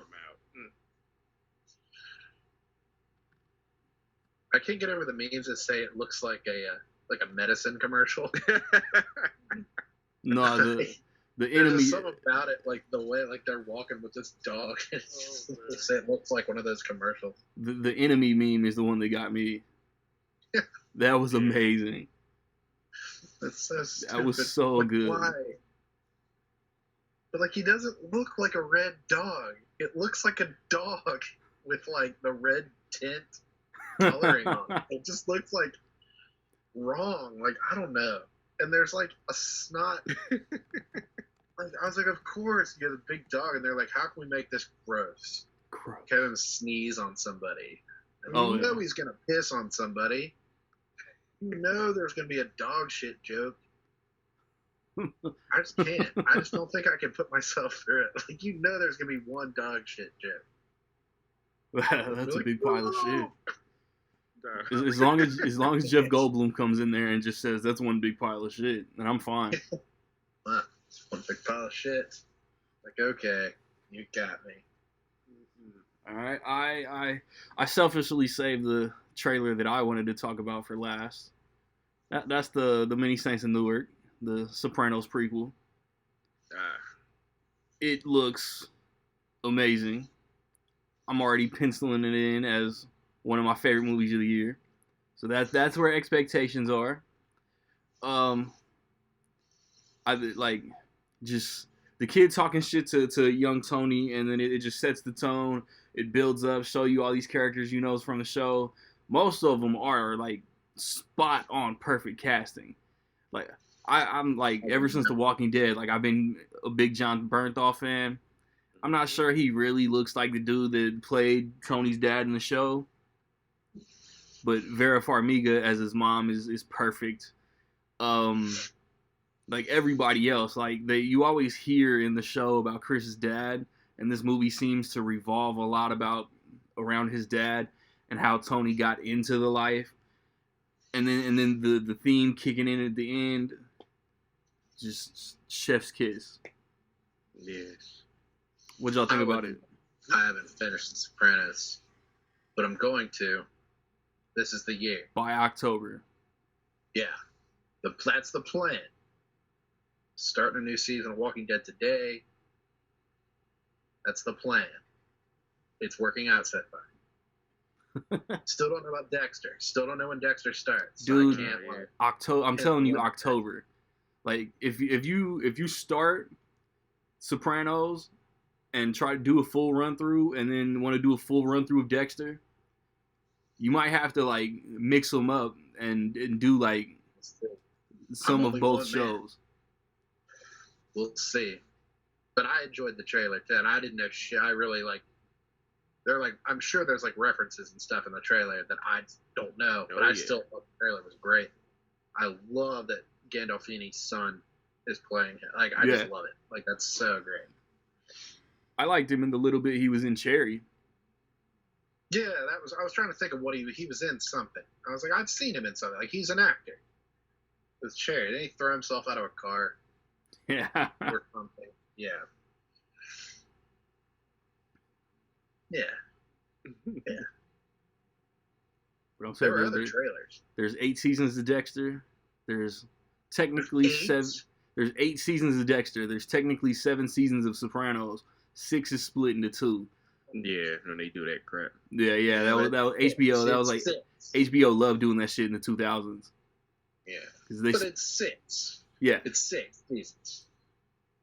I can't get over the memes that say it looks like a medicine commercial. no, the There's enemy. just something about it, like the way like they're walking with this dog. It looks like one of those commercials. The enemy meme is the one that got me. That was amazing. That's so stupid. That was so like, good. Why? But like, he doesn't look like a red dog. It looks like a dog with like the red tint coloring on it. It just looks like wrong. Like, I don't know. And there's like a snot. Like, I was like, of course you have a big dog, and they're like, how can we make this gross? Gross. Have him sneeze on somebody. And Oh, you know yeah. he's gonna piss on somebody. You know there's gonna be a dog shit joke. I just can't. I just don't think I can put myself through it. Like, you know there's gonna be one dog shit joke. That's a big pile of shit. Duh. As long as Jeff Goldblum comes in there and just says that's one big pile of shit, then I'm fine. It's one big pile of shit. Like, okay, you got me. All right, I selfishly saved the trailer that I wanted to talk about for last. That's the Many Saints of Newark, the Sopranos prequel. It looks amazing. I'm already penciling it in as one of my favorite movies of the year. So that's where expectations are. I like just the kid talking shit to young Tony, and then it just sets the tone. It builds up, show you all these characters you know from the show. Most of them are like spot on perfect casting. Like I'm like, ever since The Walking Dead, like I've been a big John Bernthal fan. I'm not sure he really looks like the dude that played Tony's dad in the show, but Vera Farmiga as his mom is perfect. Like everybody else, like you always hear in the show about Chris's dad, and this movie seems to revolve a lot around his dad and how Tony got into the life, and then the theme kicking in at the end, just chef's kiss. Yes. What y'all think about it? I haven't finished The Sopranos, but I'm going to. This is the year. By October. Yeah, that's the plan. Starting a new season of Walking Dead today. That's the plan. It's working out so far. Still don't know about Dexter. Still don't know when Dexter starts. Dude, so I can't, like, October. I'm telling you, October. Like if you start Sopranos and try to do a full run through, and then want to do a full run through of Dexter, you might have to like mix them up and do like some of both shows. We'll see. But I enjoyed the trailer too, and I didn't know shit. I really like. They're like, I'm sure there's like references and stuff in the trailer that I don't know, but I still thought the trailer was great. I love that Gandolfini's son is playing it. Like, I just love it. Like, that's so great. I liked him in the little bit he was in Cherry. Yeah, I was trying to think of what he was in something. I was like, I've seen him in something. Like, he's an actor. With Cherry. Didn't he throw himself out of a car? Yeah. Or something. Yeah. Yeah. Yeah. But I'm There saying were other trailers. there's 8 seasons of Dexter. There's technically Eight? 7. There's 8 seasons of Dexter. There's technically 7 seasons of Sopranos. 6 is split into 2. Yeah, when they do that crap. Yeah. That was HBO. That was like HBO loved doing that shit in the 2000s. Yeah, They, but it's 6. Yeah, it's 6 seasons.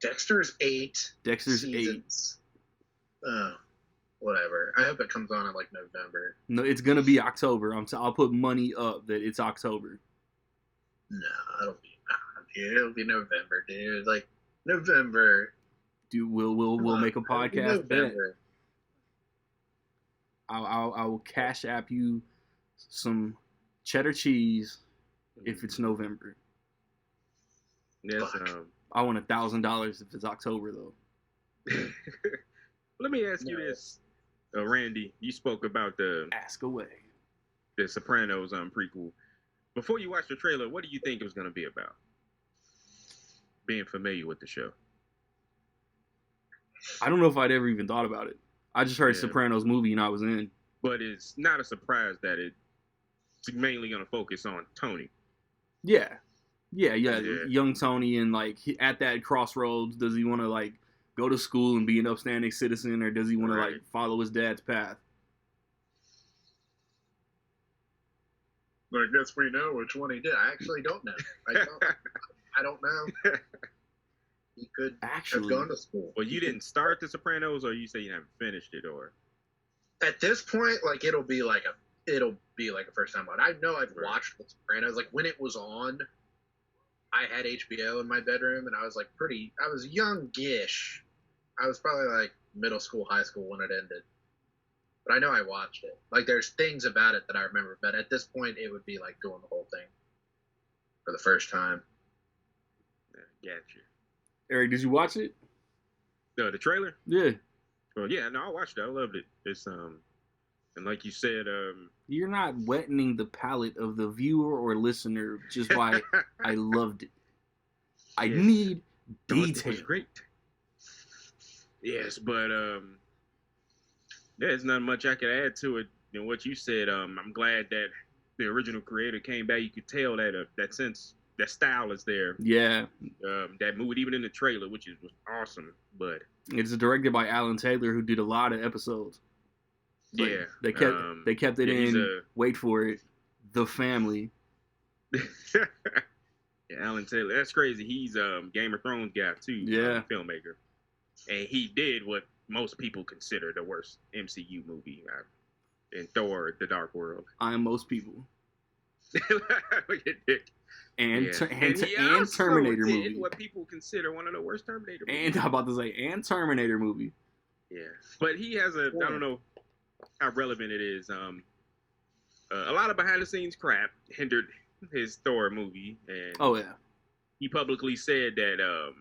Dexter's 8. Dexter's seasons. 8. Whatever. I hope it comes on in like November. No, it's gonna be October. I'll put money up that it's October. No, it'll be November, dude. Like November. Dude, we'll make a podcast bet. I will cash app you some cheddar cheese if it's November. Yes, I want $1,000 if it's October though. Let me ask you this, Randy. You spoke about Ask away. The Sopranos prequel. Before you watched the trailer, what do you think it was going to be about? Being familiar with the show. I don't know if I'd ever even thought about it. I just heard Sopranos movie and I was in. But it's not a surprise that it's mainly going to focus on Tony. Yeah. Young Tony, and like at that crossroads, does he want to like go to school and be an upstanding citizen, or does he want to like follow his dad's path? I guess we know which one he did. I actually don't know. I don't know. He could have gone to school. Well, you didn't start The Sopranos, or you say you haven't finished it, or? At this point, like it'll be like a first time one. I know I've watched The Sopranos. Like when it was on, I had HBO in my bedroom, and I was youngish. I was probably like middle school, high school when it ended. But I know I watched it. Like there's things about it that I remember, but at this point, it would be like doing the whole thing for the first time. Yeah, gotcha. Eric, did you watch it? The trailer? Yeah. Well, yeah, no, I watched it. I loved it. It's and like you said, you're not wetting the palate of the viewer or listener just why I loved it. I need detail. It was great. Yes, but there's not much I could add to it than what you said. I'm glad that the original creator came back. You could tell that that sense, that style is there. Yeah. That moved even in the trailer, which was awesome. But it's directed by Alan Taylor, who did a lot of episodes. Like, yeah, they kept it in. Wait for it, The Family. Yeah, Alan Taylor. That's crazy. He's Game of Thrones guy too. Yeah, filmmaker, and he did what most people consider the worst MCU movie in Thor: The Dark World. I'm most people. Look at Dick. And Terminator movie. What people consider one of the worst Terminator movies. And I'm about to say, and Terminator movie. Yeah, but he has I don't know how relevant it is. A lot of behind the scenes crap hindered his Thor movie, and he publicly said that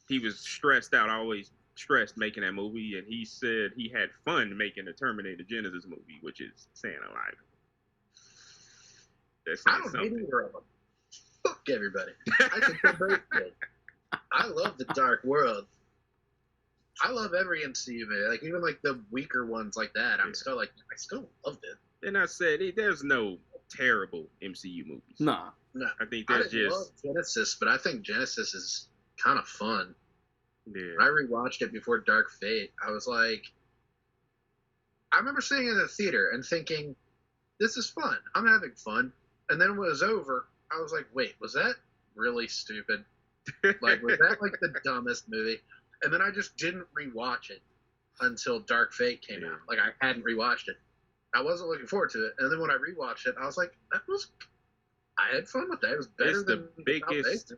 he was stressed out, always stressed making that movie, and he said he had fun making the Terminator Genesis movie, which is saying a lot. That's I don't hate either of them. Fuck everybody. I think they're both good. I love The Dark World. I love every MCU movie. Like even like the weaker ones like that. I still loved it. And I said there's no terrible MCU movies. No. I think there's just love Genesis, but I think Genesis is kind of fun. Yeah. When I rewatched it before Dark Fate, I was like, I remember sitting in the theater and thinking, this is fun. I'm having fun. And then when it was over, I was like, wait, was that really stupid? Like, was that like the dumbest movie? And then I just didn't rewatch it until Dark Fate came out. Like, I hadn't rewatched it. I wasn't looking forward to it. And then when I rewatched it, I was like, I had fun with that. It was better than the biggest.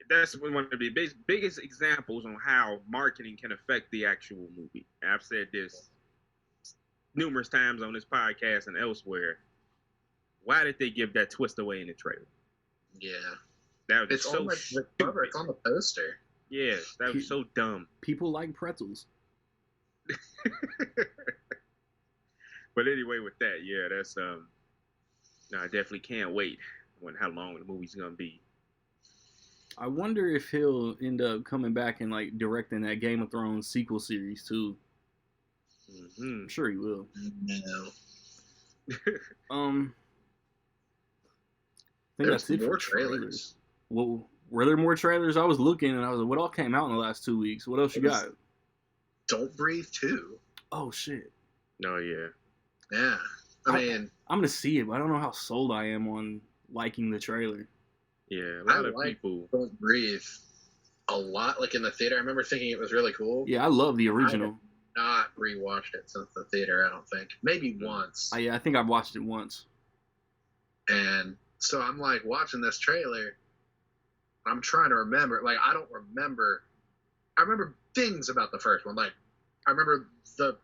That's one of the biggest examples on how marketing can affect the actual movie. I've said this numerous times on this podcast and elsewhere. Why did they give that twist away in the trailer? Yeah. That was it's so on the cover. It's on the poster. Yeah, that was so dumb. People like pretzels. But anyway, with that, yeah, that's no, I definitely can't wait how long the movie's gonna be. I wonder if he'll end up coming back and like directing that Game of Thrones sequel series too. Mm-hmm. I'm sure he will. No. I think that's it for trailers. Well, were there more trailers? I was looking and I was like, what all came out in the last 2 weeks? What else you got? Don't Breathe 2. Oh shit. No, yeah. Yeah. I mean, I'm gonna see it, but I don't know how sold I am on liking the trailer. Yeah, a I lot of like people. Don't Breathe a lot. Like in the theater, I remember thinking it was really cool. Yeah, I love the I have original. not rewatched it since the theater. I don't think. Maybe once. I think I've watched it once. And so I'm like watching this trailer. I'm trying to remember. Like I don't remember. I remember things about the first one. Like I remember the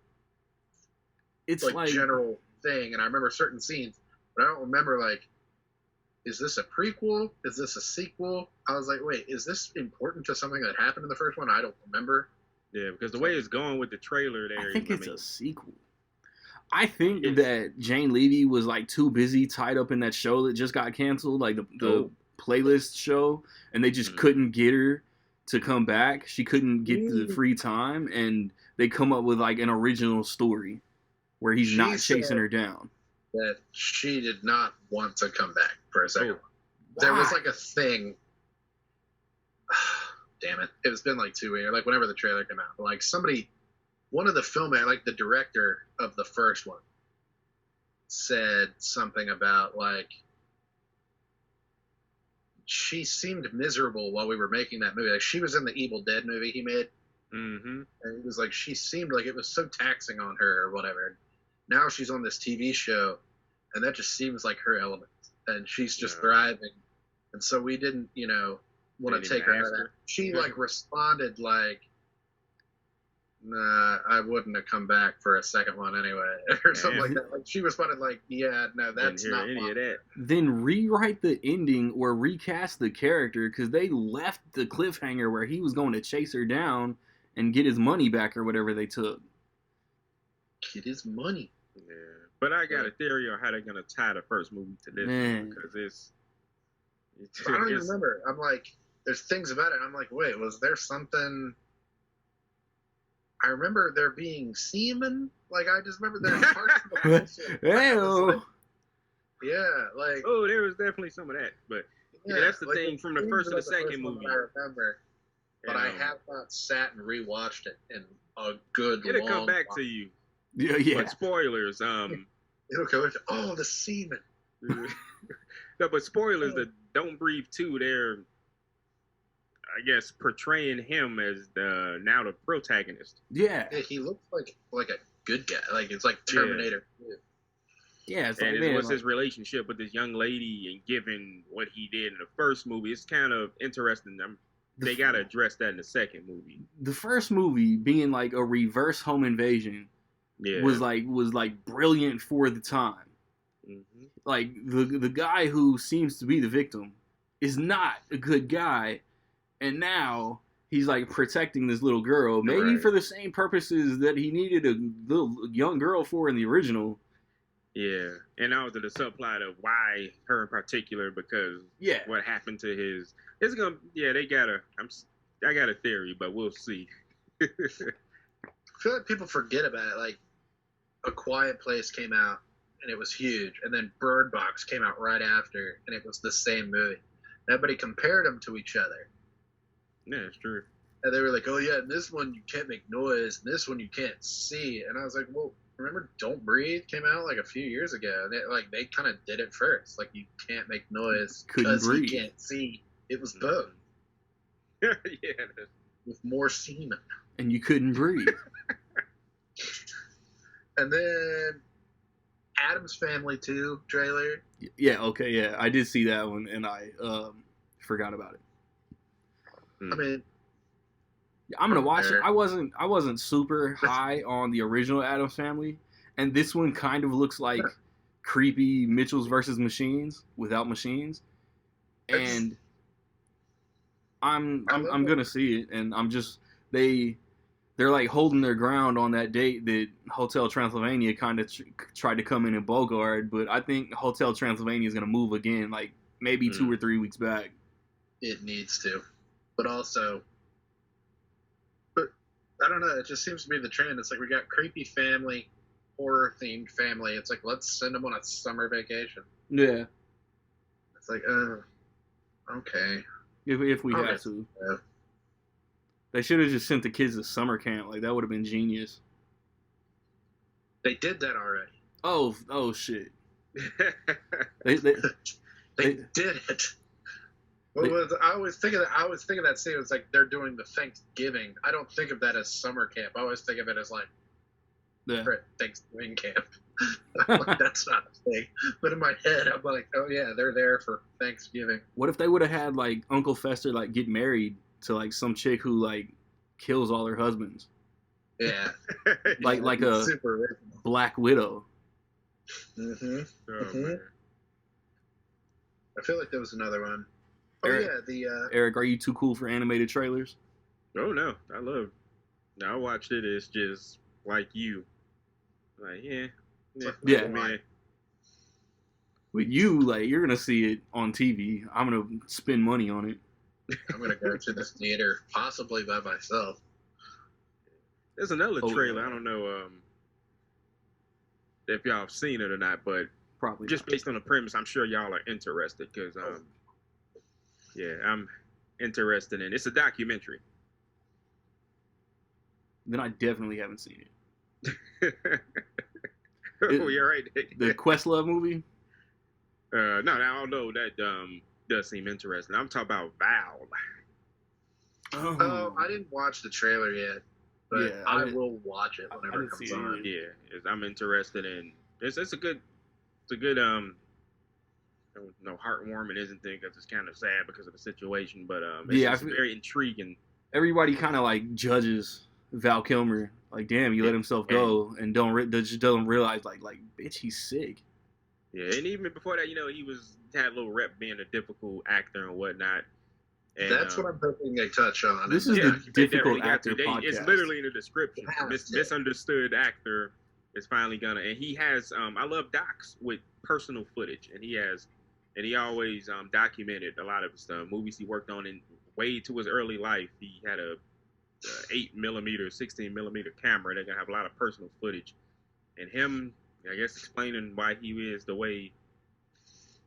It's like like general thing, and I remember certain scenes, but I don't remember like. Is this a prequel? Is this a sequel? I was like, wait, is this important to something that happened in the first one? I don't remember. Yeah, because the way it's going with the trailer there, I think it's mean, a sequel. I think It's- that Jane Levy was like too busy tied up in that show that just got canceled, like the Oh. playlist show, and they just Mhm. couldn't get her to come back. She couldn't get the free time, and they come up with like an original story where he's She not said- chasing her down. That she did not want to come back for a second. Oh. There was Why? like a thing. Damn it! It's been like 2 years, like whenever the trailer came out. Like somebody, one of the filmmakers, like the director of the first one, said something about like she seemed miserable while we were making that movie. Like she was in the Evil Dead movie he made, Mhm. and it was like she seemed like it was so taxing on her or whatever. Now she's on this TV show, and that just seems like her element, and she's just Yeah. thriving. And so we didn't, want to Didn't take even her out of ask that. her. She like responded like, "Nah, I wouldn't have come back for a second one anyway," or something like that. Like she responded like, "Yeah, no, Didn't that's hear not any of that. Then rewrite the ending or recast the character because they left the cliffhanger where he was going to chase her down and get his money back or whatever they took. Get his money." Yeah, but I got a theory on how they're gonna tie the first movie to this Man. because it's I don't even remember. I'm like, there's things about it. I'm like, wait, was there something? I remember there being semen. Like I just remember there's parts of the bullshit. Hey-o. Yeah, like Oh, there was definitely some of that, but yeah, that's the like, thing from the things first to the about first second one movie. that I remember, but I have not sat and rewatched it in a good It'll long come back time. to you. Yeah. But spoilers, It'll go into the semen. no, but spoilers. The Don't Breathe 2, they're, I guess, portraying him as now the protagonist. Yeah. Yeah, he looks like a good guy. Like it's like Terminator. Yeah, it's And like, man, what's his relationship with this young lady, and given what he did in the first movie, it's kind of interesting. They got to address that in the second movie. The first movie being like a reverse home invasion Yeah. was like brilliant for the time. Mm-hmm. Like the guy who seems to be the victim is not a good guy, and now he's like protecting this little girl, maybe Right. for the same purposes that he needed a little young girl for in the original. Yeah, and also the subplot of why her in particular, because Yeah. what happened to his. It's gonna. Yeah, they got a. I got a theory, but we'll see. I feel like people forget about it. Like, A Quiet Place came out, and it was huge. And then Bird Box came out right after, and it was the same movie. Everybody compared them to each other. Yeah, it's true. And they were like, oh, yeah, in this one you can't make noise, and this one you can't see. And I was like, well, remember Don't Breathe came out like a few years ago? And they kind of did it first. Like, you can't make noise Couldn't because you breathe. can't see. It was both, Yeah, with more semen. And you couldn't breathe. And then Addams Family 2 trailer. Yeah, okay, yeah. I did see that one and I forgot about it. I mean, I'm gonna watch it. I wasn't super high on the original Addams Family, and this one kind of looks like creepy Mitchells versus Machines without machines. And I'm gonna see it, and I'm just they're like holding their ground on that date that Hotel Transylvania kind of tried to come in and bogart, but I think Hotel Transylvania is gonna move again, like maybe 2 or 3 weeks back. it needs to, but also, I don't know. It just seems to be the trend. It's like we got creepy family, horror themed family. It's like let's send them on a summer vacation. Yeah, It's like, okay. if we Okay. have to. Yeah. They should have just sent the kids to summer camp. Like, that would have been genius. They did that already. Oh shit. They They did it. What was I always think of that? I always think of that scene. It's like they're doing the Thanksgiving. I don't think of that as summer camp. I always think of it as like yeah. Thanksgiving camp. Like, that's not a thing. But in my head, I'm like, oh yeah, they're there for Thanksgiving. What if they would have had like Uncle Fester like get married to like some chick who like kills all her husbands, Yeah, like a super original. Black Widow? Mm-hmm. Oh, man. I feel like there was another one. Oh Eric, yeah, the Eric, are you too cool for animated trailers? Oh no, I love. Now I watched it. It's just like you. Like Yeah. man. With you, like you're gonna see it on TV. I'm gonna spend money on it. I'm gonna go to this theater, possibly by myself. There's another Oh, trailer. yeah. I don't know if y'all have seen it or not, but Probably just not. based on the premise, I'm sure y'all are interested because yeah, I'm interested in. It's a documentary. Then I definitely haven't seen it. Oh, you're right. The Questlove movie. No, I don't know. That does seem interesting. I'm talking about Val. Oh, I didn't watch the trailer yet, but Yeah, I will watch it whenever it didn't see comes it on. either. Yeah, I'm interested in. It's a good no, heartwarming isn't thing because it's kind of sad because of the situation, but it's very intriguing. Everybody kind of like judges Val Kilmer. Like, damn, he let himself go and just don't realize like bitch, he's sick. Yeah, and even before that, he had a little rep being a difficult actor and whatnot. And, That's what I'm hoping they touch on. This is the difficult actor podcast. It's literally in the description. It has to. Misunderstood actor is finally gonna, and he has. I love docs with personal footage, and he always documented a lot of stuff. Movies he worked on in way to his early life. He had a 8mm, 16mm camera. They're gonna have a lot of personal footage, and him, I guess, explaining why he is the way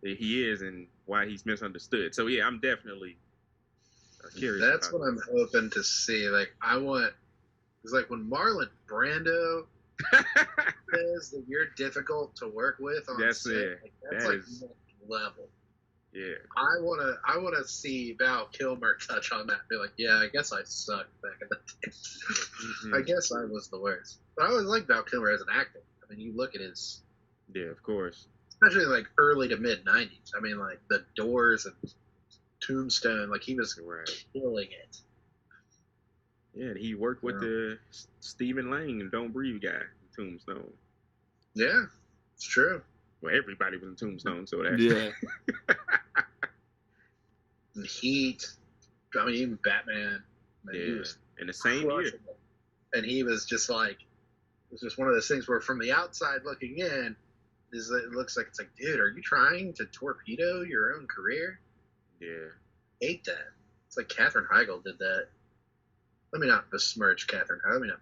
that he is and why he's misunderstood. So yeah, I'm definitely curious. That's what I'm hoping to see. Like, it's like when Marlon Brando says that you're difficult to work with on That's set. it. Like, that's That like is- next level. Yeah. I wanna see Val Kilmer touch on that and be like, yeah, I guess I sucked back in the day. Mhm. I guess I was the worst. But I always liked Val Kilmer as an actor. I mean, you look at his, Yeah, of course. especially like early to mid '90s. I mean, like The Doors and Tombstone. Like, he was Right. killing it. Yeah, and he worked with the Stephen Lang and Don't Breathe guy, Tombstone. Yeah, it's true. Well, everybody was in Tombstone, so that's Yeah. And Heat. I mean, even Batman. Man, he yeah. was In the same year. crushing it. And he was just like, it was just one of those things where from the outside looking in, it looks like, it's like, dude, are you trying to torpedo your own career? Yeah. Hate that. It's like Katherine Heigl did that. Let me not besmirch Katherine Heigl. Let me not.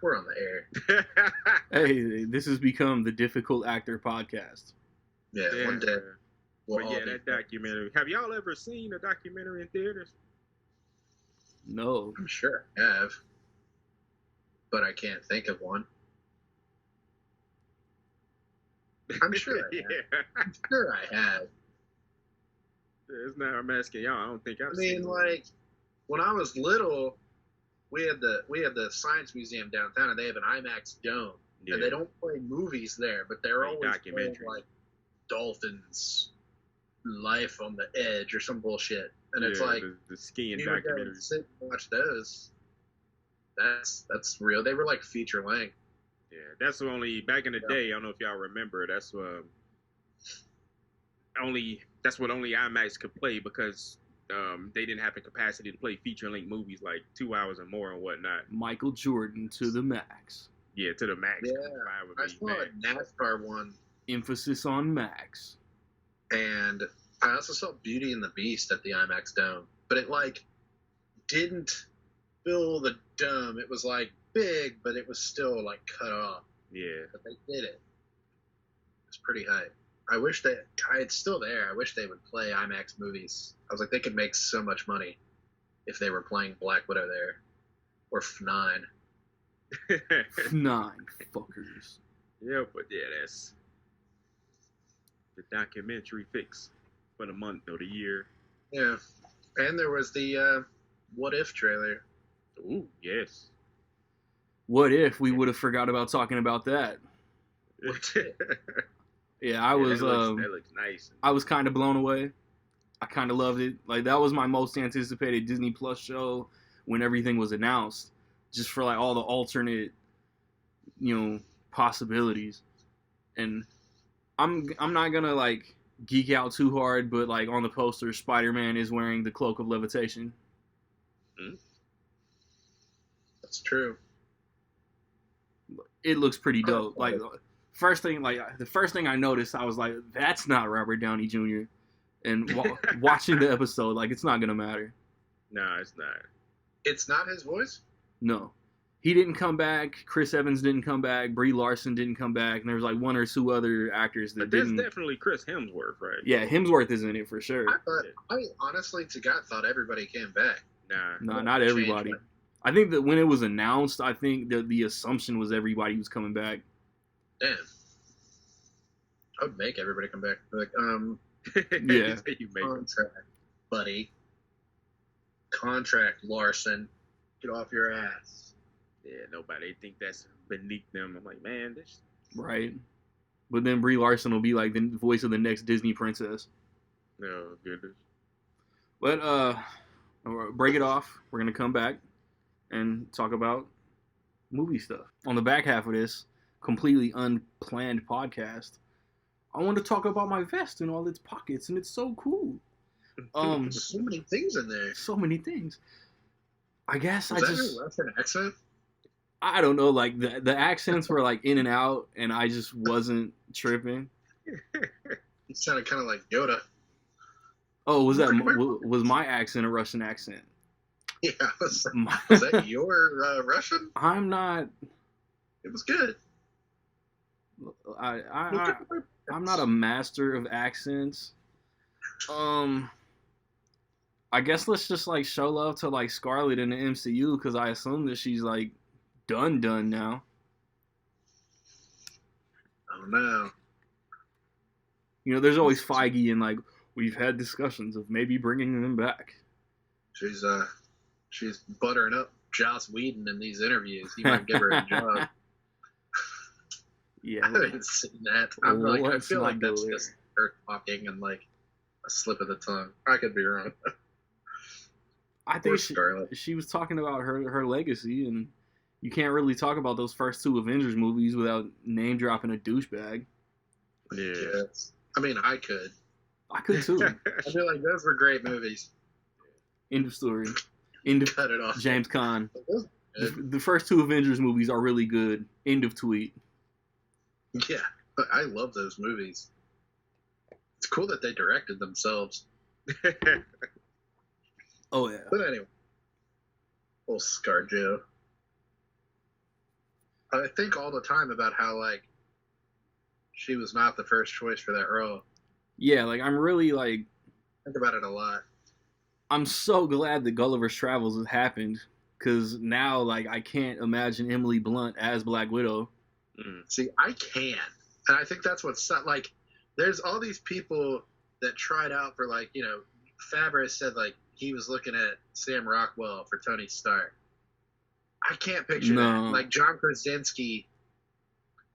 We're on the air. Hey, this has become the Difficult Actor podcast. Yeah, Yeah. one day. We'll But all yeah, be that documentary. Have y'all ever seen a documentary in theaters? No. I'm sure I have. But I can't think of one. I'm sure I have. Yeah. I'm sure I have. It's not. I'm asking y'all. I don't think I've I seen mean, one. like, when I was little, we had the Science Museum downtown, and they have an IMAX dome, Yeah. and they don't play movies there, but they're Play always playing documentaries. like Dolphins, Life on the Edge, or some bullshit, and it's Yeah, like the skiing you would go and documentaries. sit and watch those. That's real. They were like feature length. Yeah, that's only back in the Yeah. day. I don't know if y'all remember. That's what only IMAX could play because they didn't have the capacity to play feature length movies like 2 hours or more and whatnot. Michael Jordan to the max. Yeah, to the max. Yeah, Fine with I me, saw man. a NASCAR one, Emphasis on max. and I also saw Beauty and the Beast at the IMAX dome, but it like didn't fill the dome. It was like big, but it was still like cut off. Yeah, But they did it. It's pretty hype. I wish it's still there. I wish they would play IMAX movies. I was like, they could make so much money if they were playing Black Widow there or F9. 9 fuckers. Yeah, but yeah, that's the documentary fix for the month or the year. Yeah. And there was the What If trailer. Ooh, yes. What if we would have forgot about talking about that? Yeah, I was that looks nice. I was kind of blown away. I kind of loved it. Like, that was my most anticipated Disney Plus show when everything was announced, just for like all the alternate, possibilities. And I'm not gonna like geek out too hard, but like on the poster, Spider-Man is wearing the cloak of levitation. That's true. It looks pretty dope. Like, the first thing I noticed, I was like, that's not Robert Downey Jr. And watching the episode, like, it's not gonna matter. No, it's not. It's not his voice? No. He didn't come back. Chris Evans didn't come back. Brie Larson didn't come back. And there was like 1 or 2 other actors that didn't. That's definitely Chris Hemsworth, right? Yeah, Hemsworth is in it for sure. I honestly to God thought everybody came back. Nah. No, not everybody. I think that when it was announced, I think that the assumption was everybody was coming back. Damn. I would make everybody come back. Like, Yeah. You make contract, buddy. Contract, Larson. Get off your ass. Yeah, nobody. They think that's beneath them. I'm like, man, this. Right. But then Brie Larson will be like the voice of the next Disney princess. No goodness. But break it off. We're gonna come back and talk about movie stuff. On the back half of this completely unplanned podcast, I want to talk about my vest and all its pockets, and it's so cool. So many things in there. So many things. I guess Was that your Russian accent? I don't know, like the accents were like in and out, and I just wasn't tripping. You sounded kind of like Yoda. Oh, was my accent a Russian accent? Yeah, was that your Russian? I'm not. It was good. I'm not a master of accents. I guess let's just like show love to like Scarlett in the MCU, because I assume that she's like done now. I don't know. There's always Feige, and like we've had discussions of maybe bringing them back. She's buttering up Joss Whedon in these interviews. He might give her a job. Yeah, I haven't seen that. I feel like that's just her talking and like a slip of the tongue. I could be wrong. I think she was talking about her legacy, and you can't really talk about those first 2 Avengers movies without name dropping a douchebag. Yeah. Yes. I mean, I could. I could too. I feel like those were great movies. End of story. End of Cut it off. James Caan. The first 2 Avengers movies are really good. End of tweet. Yeah, but I love those movies. It's cool that they directed themselves. Oh yeah. But anyway, old ScarJo. I think all the time about how like she was not the first choice for that role. Yeah, like I'm really like think about it a lot. I'm so glad that Gulliver's Travels has happened, because now like I can't imagine Emily Blunt as Black Widow. See, I can, and I think that's what's like. There's all these people that tried out for like Favreau said like he was looking at Sam Rockwell for Tony Stark. I can't picture that. Like John Krasinski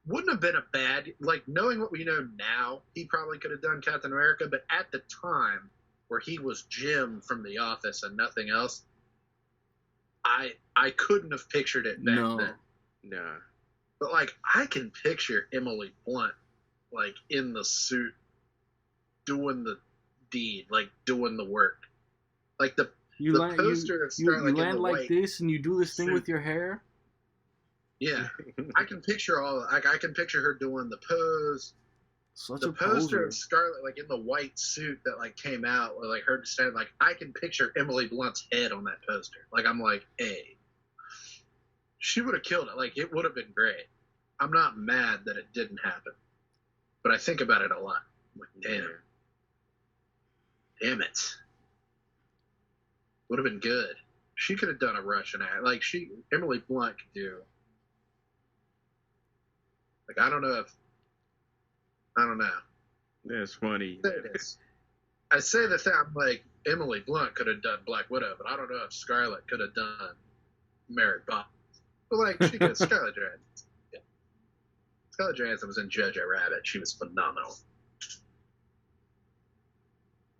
wouldn't have been a bad, like knowing what we know now, he probably could have done Captain America, but at the time where he was Jim from The Office and nothing else, I couldn't have pictured it back then. No. But like I can picture Emily Blunt like in the suit doing the deed, like doing the work. Like the poster of Scarlet, you land like this and you do this thing with your hair. Yeah, I can picture I can picture her doing the pose. The poster of Scarlet, like in the white suit that like came out, or like her standing, like I can picture Emily Blunt's head on that poster. Like I'm like, hey, she would have killed it. Like it would have been great. I'm not mad that it didn't happen, but I think about it a lot. I'm like, damn it, would have been good. She could have done a Russian act. Like Emily Blunt could do Like, I don't know. That's funny. I say the thing, I'm like, Emily Blunt could have done Black Widow, but I don't know if Scarlett could have done Mary Poppins. But, like, she could. Scarlett Johansson. Yeah. Scarlett Johansson was in Jojo Rabbit. She was phenomenal.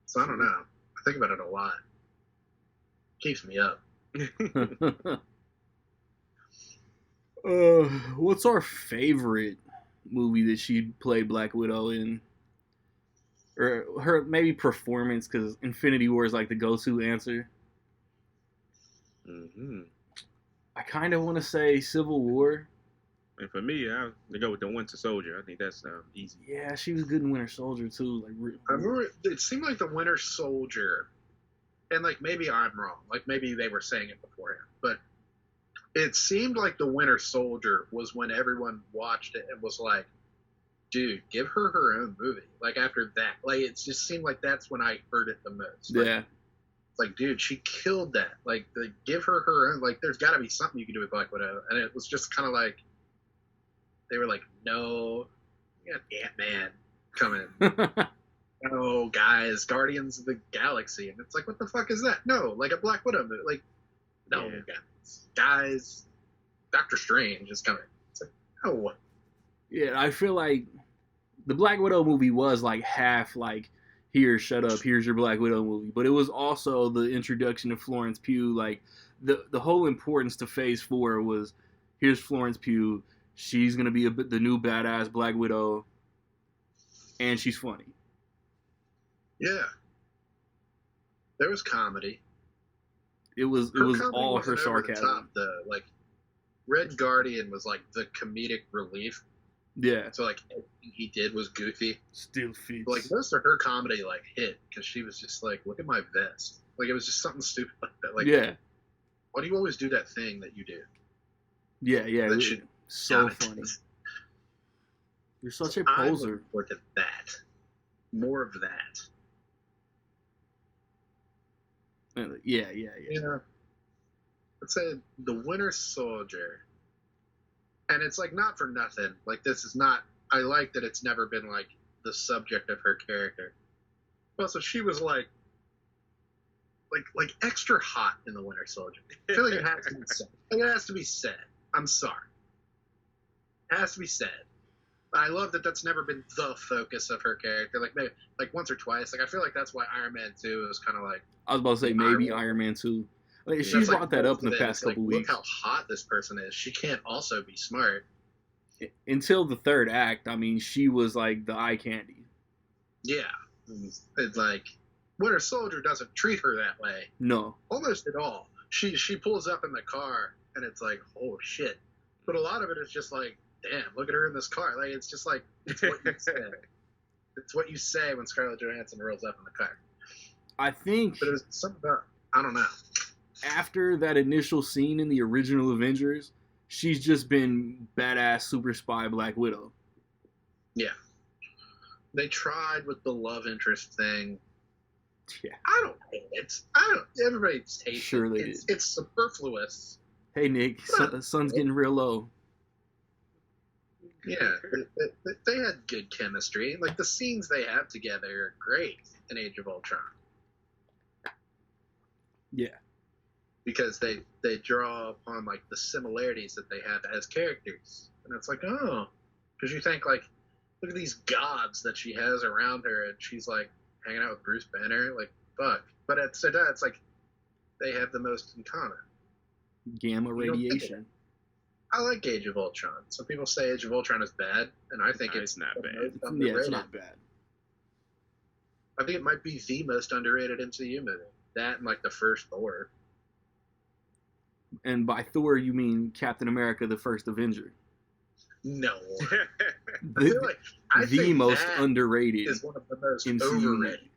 So, I don't know. I think about it a lot. Keeps me up. What's our favorite movie that she played Black Widow in? Or her maybe performance, because Infinity War is like the go-to answer. Mm-hmm. I kind of want to say Civil War. And for me, I go with the Winter Soldier. I think that's easy. Yeah, she was good in Winter Soldier too. I remember it seemed like the Winter Soldier, and like maybe I'm wrong, like maybe they were saying it beforehand, but it seemed like the Winter Soldier was when everyone watched it and was like, dude, give her her own movie. Like, after that, like, it just seemed like that's when I heard it the most. Like, yeah. It's like, dude, she killed that. Like, give her her own. Like, there's got to be something you can do with Black Widow. And it was just kind of like, they were like, no, we got Ant-Man coming. No, guys, Guardians of the Galaxy. And it's like, what the fuck is that? No, like a Black Widow movie. Like, no, guys, Doctor Strange is coming. It's like, no. Yeah, I feel like the Black Widow movie was like half like, here, shut up, here's your Black Widow movie. But it was also the introduction of Florence Pugh. Like, the whole importance to Phase 4 was, here's Florence Pugh. She's going to be the new badass Black Widow. And she's funny. Yeah. There was comedy. It was all her sarcasm. Over the top, though. Like, Red Guardian was like the comedic relief. Yeah. So like everything he did was goofy. Still fits. But, like, most of her comedy like hit because she was just like, look at my vest. Like, it was just something stupid like that. Like, yeah. Why do you always do that thing that you do? Yeah. That should so funny. You're such a poser. I'm looking forward to that. More of that. Yeah. Yeah. Let's say the Winter Soldier. And it's like not for nothing. Like, this is not. I like that it's never been like the subject of her character. Well, so she was like extra hot in the Winter Soldier. I feel like it has to be said. It has to be said. I'm sorry. It has to be said. I love that that's never been the focus of her character. Like, maybe like once or twice. Like, I feel like that's why Iron Man 2 is kind of like. I was about to say maybe Iron Man 2. Like, she's brought that up in the past couple weeks. Look how hot this person is. She can't also be smart. Until the third act, I mean, she was like the eye candy. Yeah. It's like, Winter Soldier doesn't treat her that way. No. Almost at all. She pulls up in the car, and it's like, oh, shit. But a lot of it is just like, damn, look at her in this car. Like, it's just like, it's what you say. It's what you say when Scarlett Johansson rolls up in the car. I think. But it was something about, I don't know. After that initial scene in the original Avengers, she's just been badass super spy Black Widow. Yeah. They tried with the love interest thing. Yeah. I don't hate it. Everybody's tastes sure they did. It's superfluous. Hey, Nick, sun's getting real low. Yeah. They had good chemistry. Like, the scenes they have together are great in Age of Ultron. Yeah. Because they draw upon, like, the similarities that they have as characters. And it's like, oh. Because you think, like, look at these gods that she has around her, and she's, like, hanging out with Bruce Banner. Like, fuck. But it's like, they have the most in common. Gamma radiation. I like Age of Ultron. Some people say Age of Ultron is bad, and I think it's not bad. Yeah, it's not bad. I think it might be the most underrated MCU movie. That and, like, the first Thor. And by Thor, you mean Captain America, the first Avenger. No. I think most underrated is one of the most MCU overrated.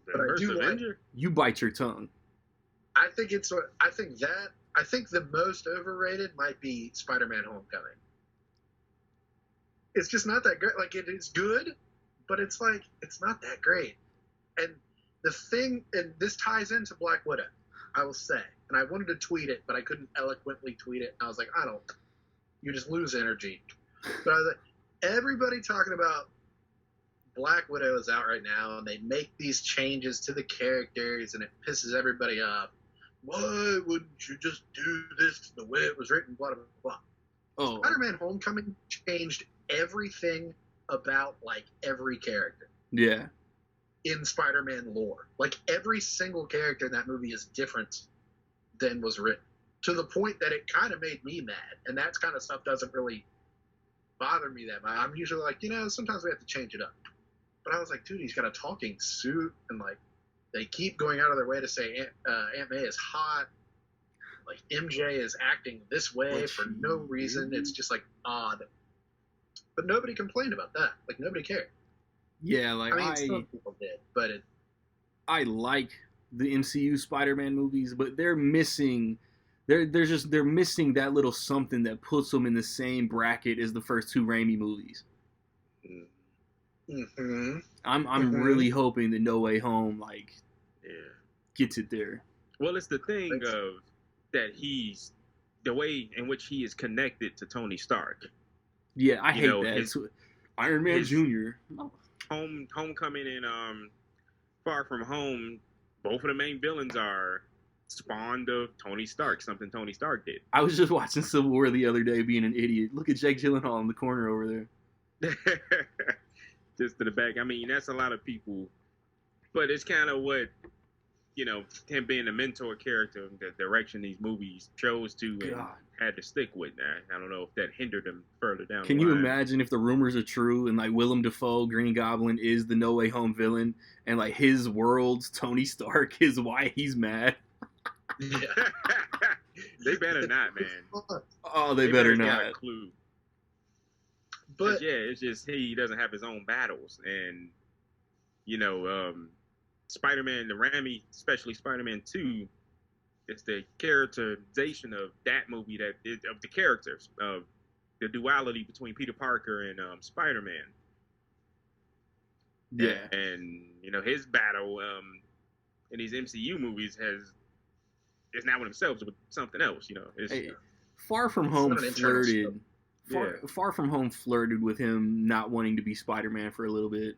But I do Avenger? You bite your tongue. I think the most overrated might be Spider-Man Homecoming. It's just not that great. Like, it is good, but it's like, it's not that great. And the thing, and this ties into Black Widow, I will say. And I wanted to tweet it, but I couldn't eloquently tweet it. And I was like, you just lose energy. But I was like, everybody talking about Black Widow is out right now, and they make these changes to the characters, and it pisses everybody off. Why wouldn't you just do this the way it was written? Blah blah blah. Oh, Spider-Man: Homecoming changed everything about like every character yeah. in Spider-Man lore. Like every single character in that movie is different than was written, to the point that it kind of made me mad. And that kind of stuff doesn't really bother me that much. I'm usually like, sometimes we have to change it up. But I was like, dude, he's got a talking suit, and like they keep going out of their way to say Aunt May is hot. Like MJ is acting this way for no reason. It's just like odd. But nobody complained about that. Like nobody cared. Yeah, like I mean, some people did, but I like the MCU Spider-Man movies, but they're missing. They're missing that little something that puts them in the same bracket as the first two Raimi movies. Mm-hmm. I'm really hoping that No Way Home Yeah. gets it there. Well, it's the thing of that he's the way in which he is connected to Tony Stark. Yeah, I hate that. Iron Man Jr. Homecoming and Far From Home, both of the main villains are spawned of Tony Stark, something Tony Stark did. I was just watching Civil War the other day being an idiot. Look at Jake Gyllenhaal in the corner over there. Just to the back. I mean, that's a lot of people. But it's kind of what, him being a mentor character, the direction these movies chose to and had to stick with. I don't know if that hindered him further down Can the line. you imagine if the rumors are true and like Willem Dafoe, Green Goblin, is the No Way Home villain, and like his world's Tony Stark is why he's mad? Yeah. They better not, man. Oh, they better not. Got a clue. But yeah, it's just he doesn't have his own battles, and Spider-Man, the Raimi, especially Spider-Man 2, it's the characterization of that movie of the characters of the duality between Peter Parker and Spider-Man. Yeah, and his battle in these MCU movies is not with himself, but with something else. Far From Home flirted. Yeah. Far From Home flirted with him not wanting to be Spider-Man for a little bit.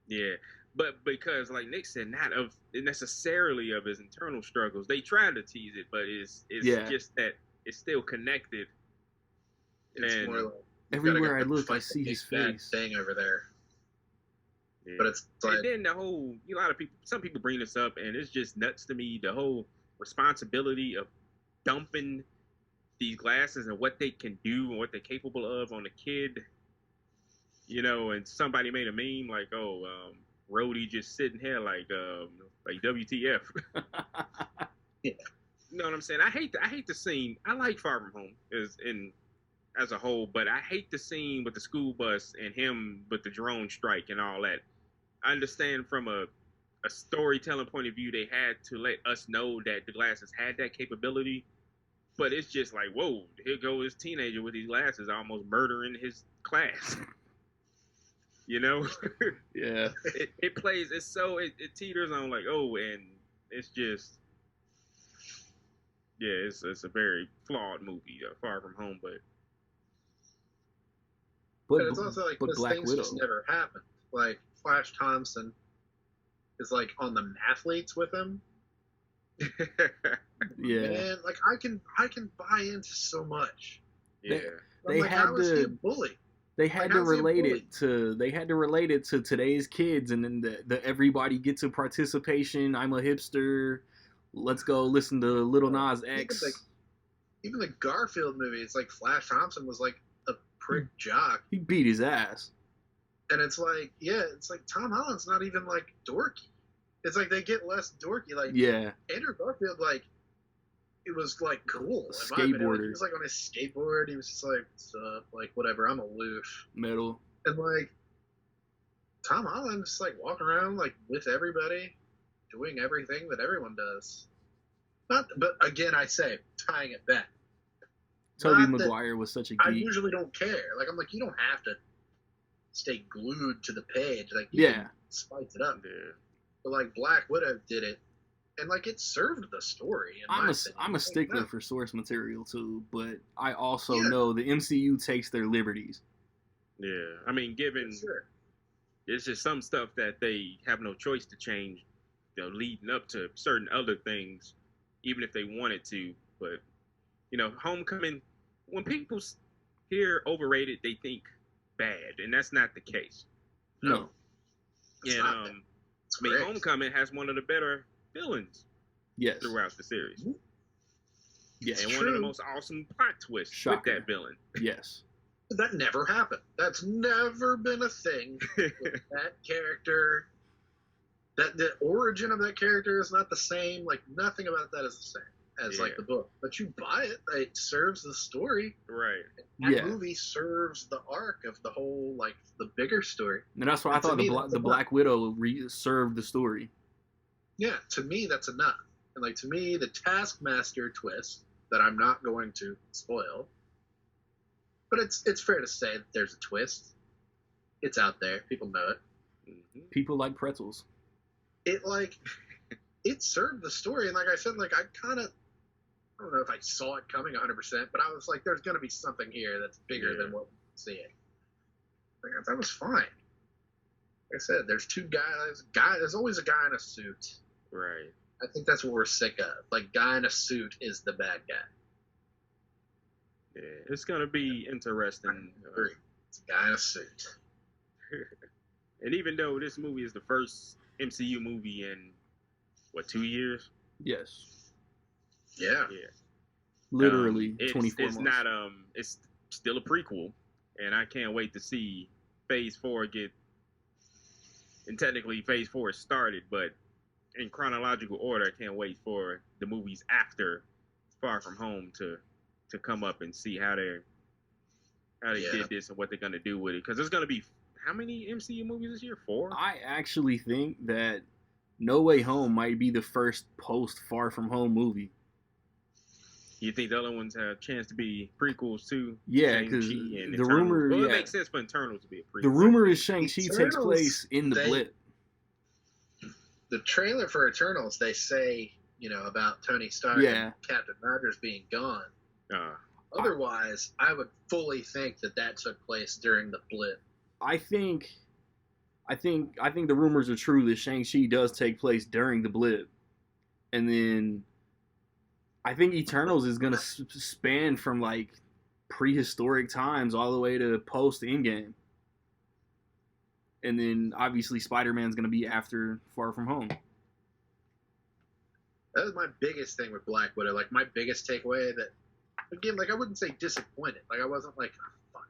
Yeah, but because, like Nick said, not of necessarily of his internal struggles. They tried to tease it, but it's just that it's still connected. It's more like everywhere I look, I see his face. Thing over there. Yeah. But it's like, and then the whole, some people bring this up, and it's just nuts to me. The whole responsibility of dumping these glasses and what they can do and what they're capable of on a kid, and somebody made a meme like, Rhodey just sitting here like WTF. Yeah. You know what I'm saying? I hate the scene. I like Far From Home as a whole, but I hate the scene with the school bus and him with the drone strike and all that. I understand from a storytelling point of view, they had to let us know that the glasses had that capability. But it's just like, whoa, here goes this teenager with these glasses almost murdering his class. Yeah. It plays, it teeters on like, and it's just, yeah, it's a very flawed movie, Far From Home, but it's also like those things just never happened. Like Flash Thompson is like on the mathletes with him. Yeah. Man, like I can buy into so much. Yeah. They like, had how is he a to bully? they had to relate it to today's kids, and then the everybody gets a participation. I'm a hipster. Let's go listen to Lil Nas X. Even the Garfield movie, it's like Flash Thompson was like a prick jock. He beat his ass. And it's like, yeah, it's like Tom Holland's not even like dorky. It's like they get less dorky. Like, yeah, Andrew Garfield, like, it was like cool. Skateboarder. He was like on his skateboard. He was just like, what's up? Like, whatever. I'm aloof. Metal. And like, Tom Holland's just like walking around like with everybody, doing everything that everyone does. But again, I say, tying it back. Tobey Maguire was such a geek. I usually don't care. Like, I'm like, you don't have to stay glued to the page. Like, you can spice it up. Yeah. But like Black Widow did it, and like it served the story. I'm a stickler for source material too, but I also Yeah. know the MCU takes their liberties. Yeah, I mean, given Sure. it's just some stuff that they have no choice to change, leading up to certain other things, even if they wanted to. But Homecoming, when people hear overrated, they think bad, and that's not the case. No. It's And not that. It's I mean, great. Homecoming has one of the better villains Yes. throughout the series. Yes. And It's one of the true. most awesome plot twists Shocker. with that villain. Yes. That never happened. That's never been a thing with that character. That the origin of that character is not the same. Like nothing about that is the same as like the book. But you buy it. It serves the story. Right. That movie serves the arc of the whole like the bigger story. And that's why I thought the Black Widow served the story. Yeah, to me that's enough. And like to me, the Taskmaster twist that I'm not going to spoil. But it's fair to say that there's a twist. It's out there. People know it. Mm-hmm. People like pretzels. It it served the story, and like I said, like I don't know if I saw it coming 100%, but I was like, there's gonna be something here that's bigger than what we're seeing. Like that was fine. Like I said, there's two guys. There's always a guy in a suit. Right. I think that's what we're sick of. Like guy in a suit is the bad guy. Yeah, it's gonna be interesting. It's a guy in a suit. And even though this movie is the first MCU movie in 2 years? Yes. Yeah. Yeah. Literally 24 it's months. not it's still a prequel, and I can't wait to see Phase 4 get. And technically, Phase 4 is started, but in chronological order, I can't wait for the movies after Far From Home to come up and see how they did this and what they're gonna do with it. Because there's gonna be how many MCU movies this year? 4? I actually think that No Way Home might be the first post Far From Home movie. You think the other ones have a chance to be prequels too? Yeah, because the rumor. Well, it makes sense for Eternals to be a prequel. The rumor is Shang-Chi takes place in the blip. The trailer for Eternals, they say, about Tony Stark and Captain Rogers being gone. Otherwise, I would fully think that took place during the blip. I think the rumors are true that Shang-Chi does take place during the blip, and then I think Eternals is gonna span from like prehistoric times all the way to post Endgame, and then obviously Spider-Man's gonna be after Far From Home. That was my biggest thing with Black Widow. Like my biggest takeaway that, again, like I wouldn't say disappointed. Like I wasn't like, oh, fuck.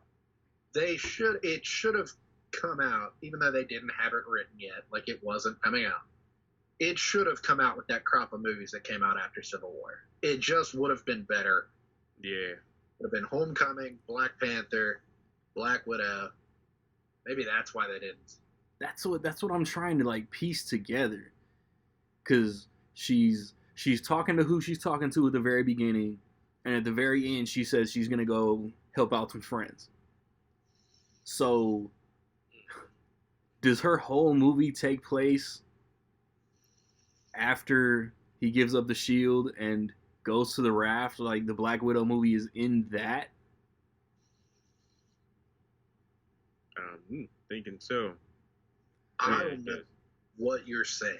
It should have come out, even though they didn't have it written yet. Like it wasn't coming out. It should have come out with that crop of movies that came out after Civil War. It just would have been better. Yeah. Would have been Homecoming, Black Panther, Black Widow. Maybe that's why they didn't. That's what I'm trying to like piece together. Cause she's talking to who she's talking to at the very beginning, and at the very end she says she's gonna go help out some friends. So does her whole movie take place after he gives up the shield and goes to the raft? Like the Black Widow movie is in that? Thinking so. I don't know what you're saying.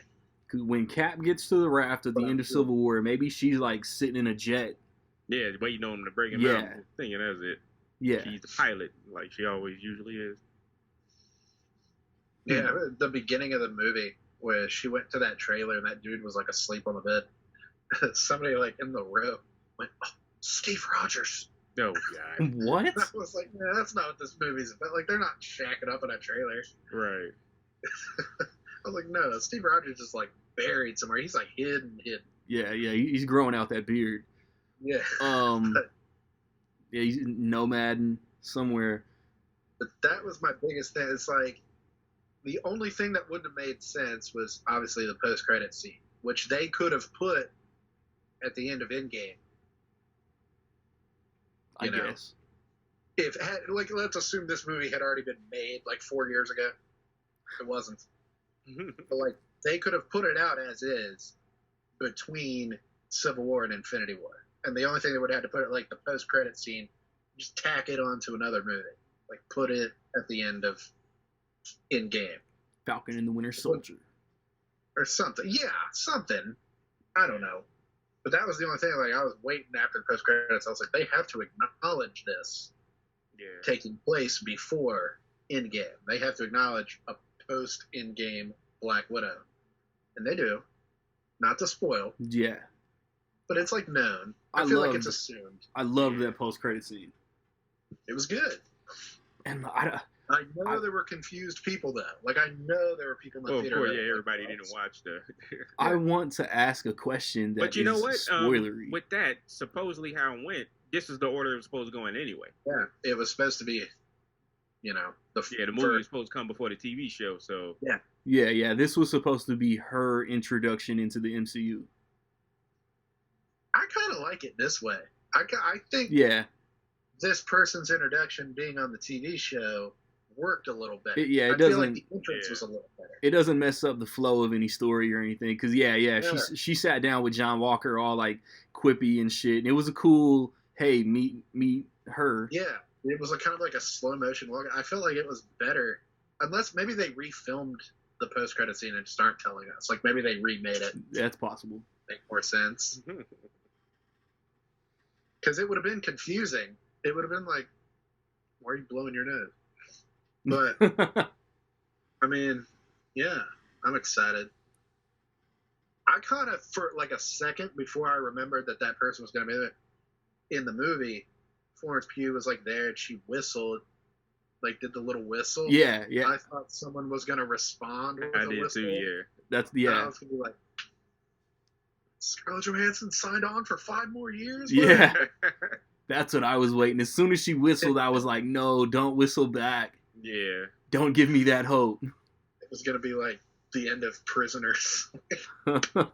When Cap gets to the raft at the end of Civil War, maybe she's like sitting in a jet. Yeah, waiting on him to bring him out. Thinking that's it. Yeah. She's the pilot, like she always usually is. Yeah, the beginning of the movie where she went to that trailer and that dude was like asleep on the bed. Somebody like in the row went, "Oh, Steve Rogers." Oh God. What? I was like, no, that's not what this movie's about. Like they're not shacking up in a trailer. Right. I was like, no, Steve Rogers is like buried somewhere. He's like hidden. Yeah, he's growing out that beard. Yeah. Yeah, he's nomading somewhere. But that was my biggest thing. It's like the only thing that wouldn't have made sense was obviously the post-credit scene, which they could have put at the end of Endgame. I guess. Let's assume this movie had already been made like 4 years ago. It wasn't. But like they could have put it out as is, between Civil War and Infinity War. And the only thing they would have to put it like the post-credit scene, just tack it onto another movie. Like put it at the end of Endgame. Falcon and the Winter Soldier. Or something. Yeah, something. I don't know. But that was the only thing. Like I was waiting after the post-credits. I was like, they have to acknowledge this taking place before Endgame. They have to acknowledge a post-Endgame Black Widow. And they do. Not to spoil. Yeah. But it's like known. I feel like it's assumed. I love that post-credit scene. It was good. And I know there were confused people though. Like I know there were people in the theater. Of course, everybody didn't watch the. I want to ask a question that but you know what? Spoilery. With that, supposedly how it went, this is the order it was supposed to go in anyway. Yeah, it was supposed to be, the movie was supposed to come before the TV show. So yeah. This was supposed to be her introduction into the MCU. I kind of like it this way. I think this person's introduction being on the TV show worked a little better. It I doesn't. Feel like the entrance was a little better. It doesn't mess up the flow of any story or anything. Because she sat down with John Walker all like quippy and shit, and it was a cool meet her. Yeah, it was kind of like a slow motion walk. I felt like it was better, unless maybe they refilmed the post credit scene and just aren't telling us. Like maybe they remade it. That's possible. Make more sense. Because it would have been confusing. It would have been like, why are you blowing your nose? But, I mean, yeah, I'm excited. I kind of, for like a second before I remembered that person was going to be there in the movie, Florence Pugh was like there and she whistled, like did the little whistle. Yeah. I thought someone was going to respond with a whistle. Too, yeah. That's, And I was going to be like, Scarlett Johansson signed on for 5 more years? Yeah. That's what I was waiting. As soon as she whistled, I was like, no, don't whistle back. Yeah. Don't give me that hope. It was going to be like the end of Prisoners.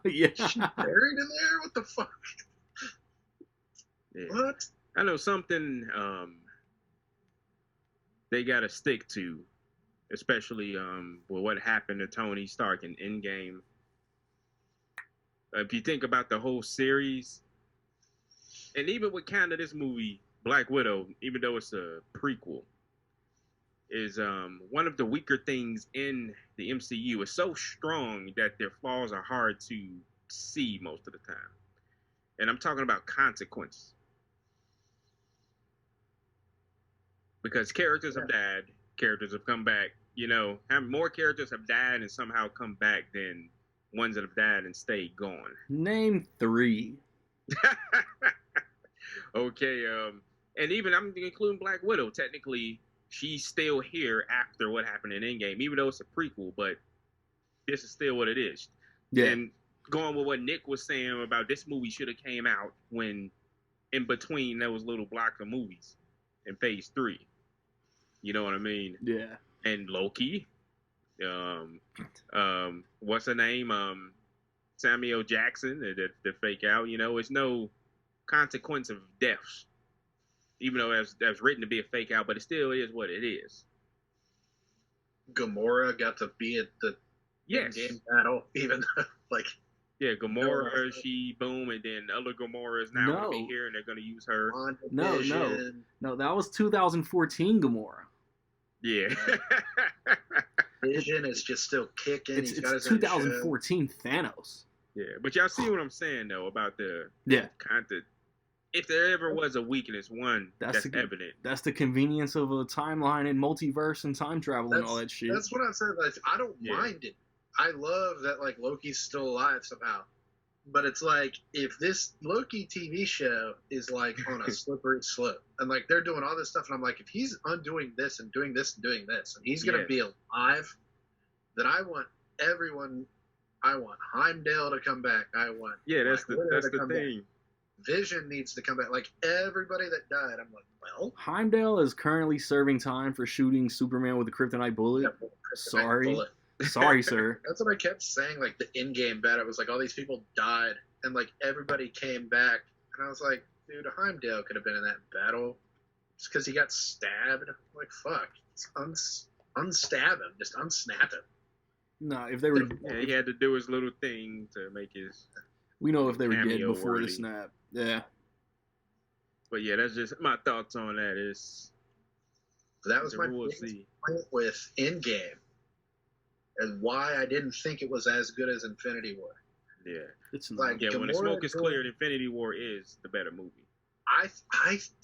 Yeah. She buried in there? What the fuck? Yeah. What? I know something they got to stick to, especially with what happened to Tony Stark in Endgame. If you think about the whole series, and even with kind of this movie, Black Widow, even though it's a prequel, is one of the weaker things in the MCU. It's so strong that their flaws are hard to see most of the time. And I'm talking about consequence. Because characters have died, characters have come back. More characters have died and somehow come back than ones that have died and stayed gone. Name 3. Okay, and even I'm including Black Widow. Technically, she's still here after what happened in Endgame, even though it's a prequel. But this is still what it is. Yeah. And going with what Nick was saying about this movie should have came out when in between those little blocks of movies in Phase 3. You know what I mean? Yeah. And Loki. What's her name? Samuel Jackson, the fake out. It's no consequence of deaths, even though that's written to be a fake out, but it still is what it is. Gamora got to be at the game battle, even though, Gamora, she boom, and then other Gamora is now going to be here, and they're going to use her. No, that was 2014 Gamora. Yeah. Vision is just still kicking. It's 2014 Thanos. Yeah, but y'all see what I'm saying though about the content. If there ever was a weakness, that's evident. That's the convenience of a timeline and multiverse and time travel and all that shit. That's what I said. Like, I don't mind it. I love that Loki's still alive somehow. But it's like, if this Loki TV show is on a slippery slope, and they're doing all this stuff, and I'm like, if he's undoing this and doing this and doing this, and he's gonna be alive, then I want everyone. I want Heimdall to come back. I want that's the thing. Back. Vision needs to come back. Everybody that died, I'm like, well, Heimdall is currently serving time for shooting Superman with a kryptonite bullet. Sorry, sir. That's what I kept saying. The in-game battle was all these people died, and everybody came back, and I was like, dude, Heimdall could have been in that battle just because he got stabbed. Fuck, unstab him, just unsnap him. No, if they were, he had to do his little thing to make his. We know if they were dead cameo before the worthy. snap. Yeah. But yeah, that's just my thoughts on that. Is That was my we'll biggest see. point with Endgame, and why I didn't think it was as good as Infinity War. Yeah, It's not. Like, yeah. When the Gamora smoke is doing- cleared, Infinity War is the better movie. I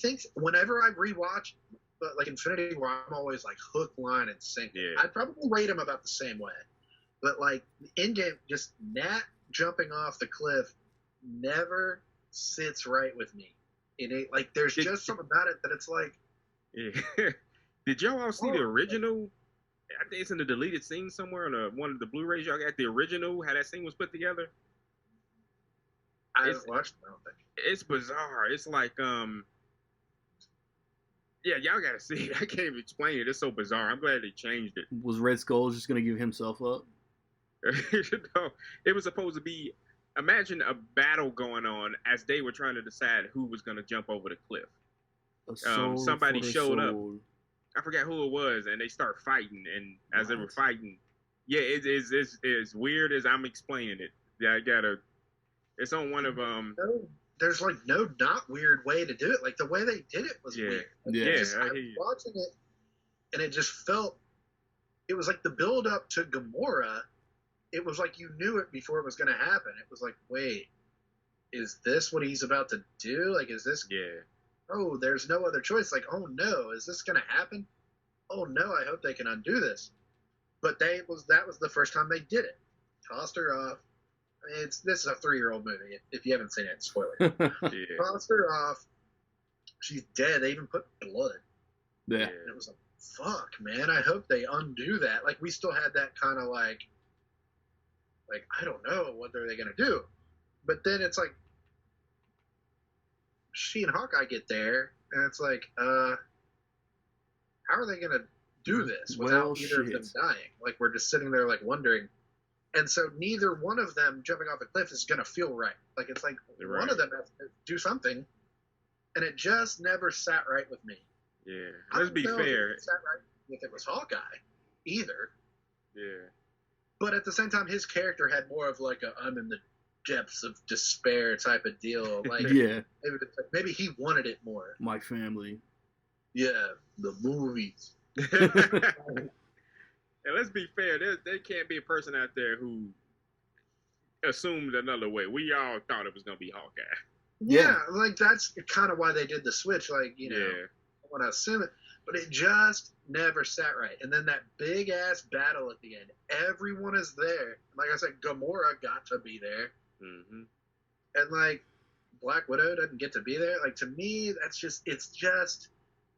think whenever I rewatch, but like Infinity War, I'm always like hook, line, and sinker. Yeah. I'd probably rate them about the same way, but like Endgame, just Nat jumping off the cliff never sits right with me. It ain't like there's just something about it that it's like. Yeah. Did y'all all see the original? I think it's in the deleted scene somewhere on one of the Blu-rays y'all got. The original, how that scene was put together. I haven't watched it, I don't think. It's bizarre. It's like yeah, y'all gotta see it. I can't even explain it. It's so bizarre. I'm glad they changed it. Was Red Skull just gonna give himself up? No, it was supposed to be. Imagine a battle going on as they were trying to decide who was gonna jump over the cliff. Somebody showed up. I forgot who it was, and they start fighting. And as they were fighting, yeah, it's weird as I'm explaining it. Yeah, I gotta. It's on one of There's like no not weird way to do it. Like the way they did it was weird. Like, Yeah. I was watching it, and it just felt. It was like the build up to Gamora. It was like you knew it before it was going to happen. It was like, wait, is this what he's about to do? Like, is this? Yeah. Oh, there's no other choice. Like, oh no, is this going to happen? Oh no, I hope they can undo this. But that was the first time they did it. Tossed her off. I mean, this is a 3-year-old movie. If you haven't seen it, spoiler. Yeah. Tossed her off. She's dead. They even put blood. Yeah. And it was like, fuck, man. I hope they undo that. Like, we still had that kind of like, I don't know, what are they going to do? But then it's like, she and Hawkeye get there, and it's like, how are they going to do this without either of them dying? Like, we're just sitting there, like, wondering. And so neither one of them jumping off a cliff is going to feel right. Like, it's like one of them has to do something, and it just never sat right with me. Yeah. Let's be fair. It sat right if it was Hawkeye, either. Yeah. But at the same time, his character had more of like a I'm in the depths of despair type of deal. Like, Yeah. maybe he wanted it more. My family. Yeah, the movies. And let's be fair, there can't be a person out there who assumed another way. We all thought it was going to be Hawkeye. Yeah, like that's kind of why they did the switch. Like, you know, Yeah. I want to assume it, but it just never sat right. And then that big ass battle at the end, everyone is there. Like I said, Gamora got to be there, Mm-hmm. and like Black Widow doesn't get to be there. Like, to me,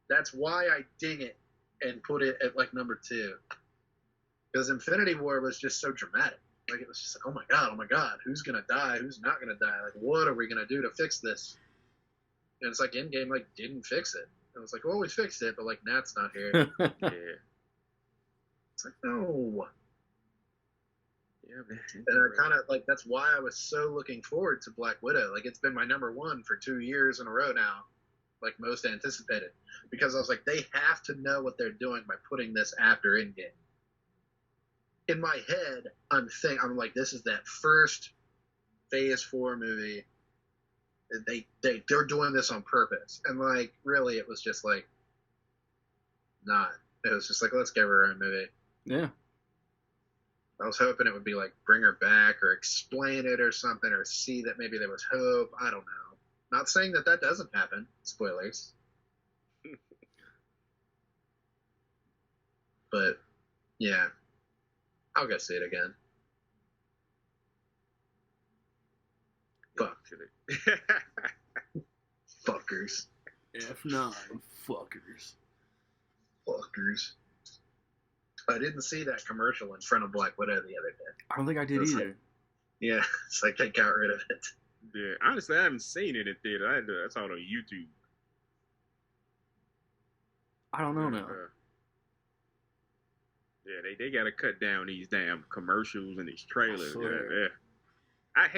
that's why I ding it and put it at like number 2. Because Infinity War was just so dramatic. Like, it was just like, oh my god, who's gonna die? Who's not gonna die? Like, what are we gonna do to fix this? And it's like Endgame, like, didn't fix it. And it's like, well, we fixed it, but like Nat's not here. Yeah. It's like, no. Yeah, man. And I kind of like, that's why I was so looking forward to Black Widow. Like, it's been my number 1 for 2 years in a row now, like most anticipated, because I was like, they have to know what they're doing by putting this after Endgame. In my head, I'm like, this is that first Phase 4 movie. They're doing this on purpose, and like, really, it was just like, not. It was just like, let's give her a movie. Yeah. I was hoping it would be like bring her back or explain it or something, or see that maybe there was hope. I don't know. Not saying that doesn't happen. Spoilers. But yeah, I'll go see it again. Fuck. Fuckers. F9 fuckers. Fuckers. I didn't see that commercial in front of Black Widow the other day. I don't think I did It's either. like- Yeah, it's like they got rid of it. Yeah, honestly, I haven't seen it in theater. I saw it on YouTube. I don't know now. Yeah, they got to cut down these damn commercials and these trailers. I swear. Yeah. I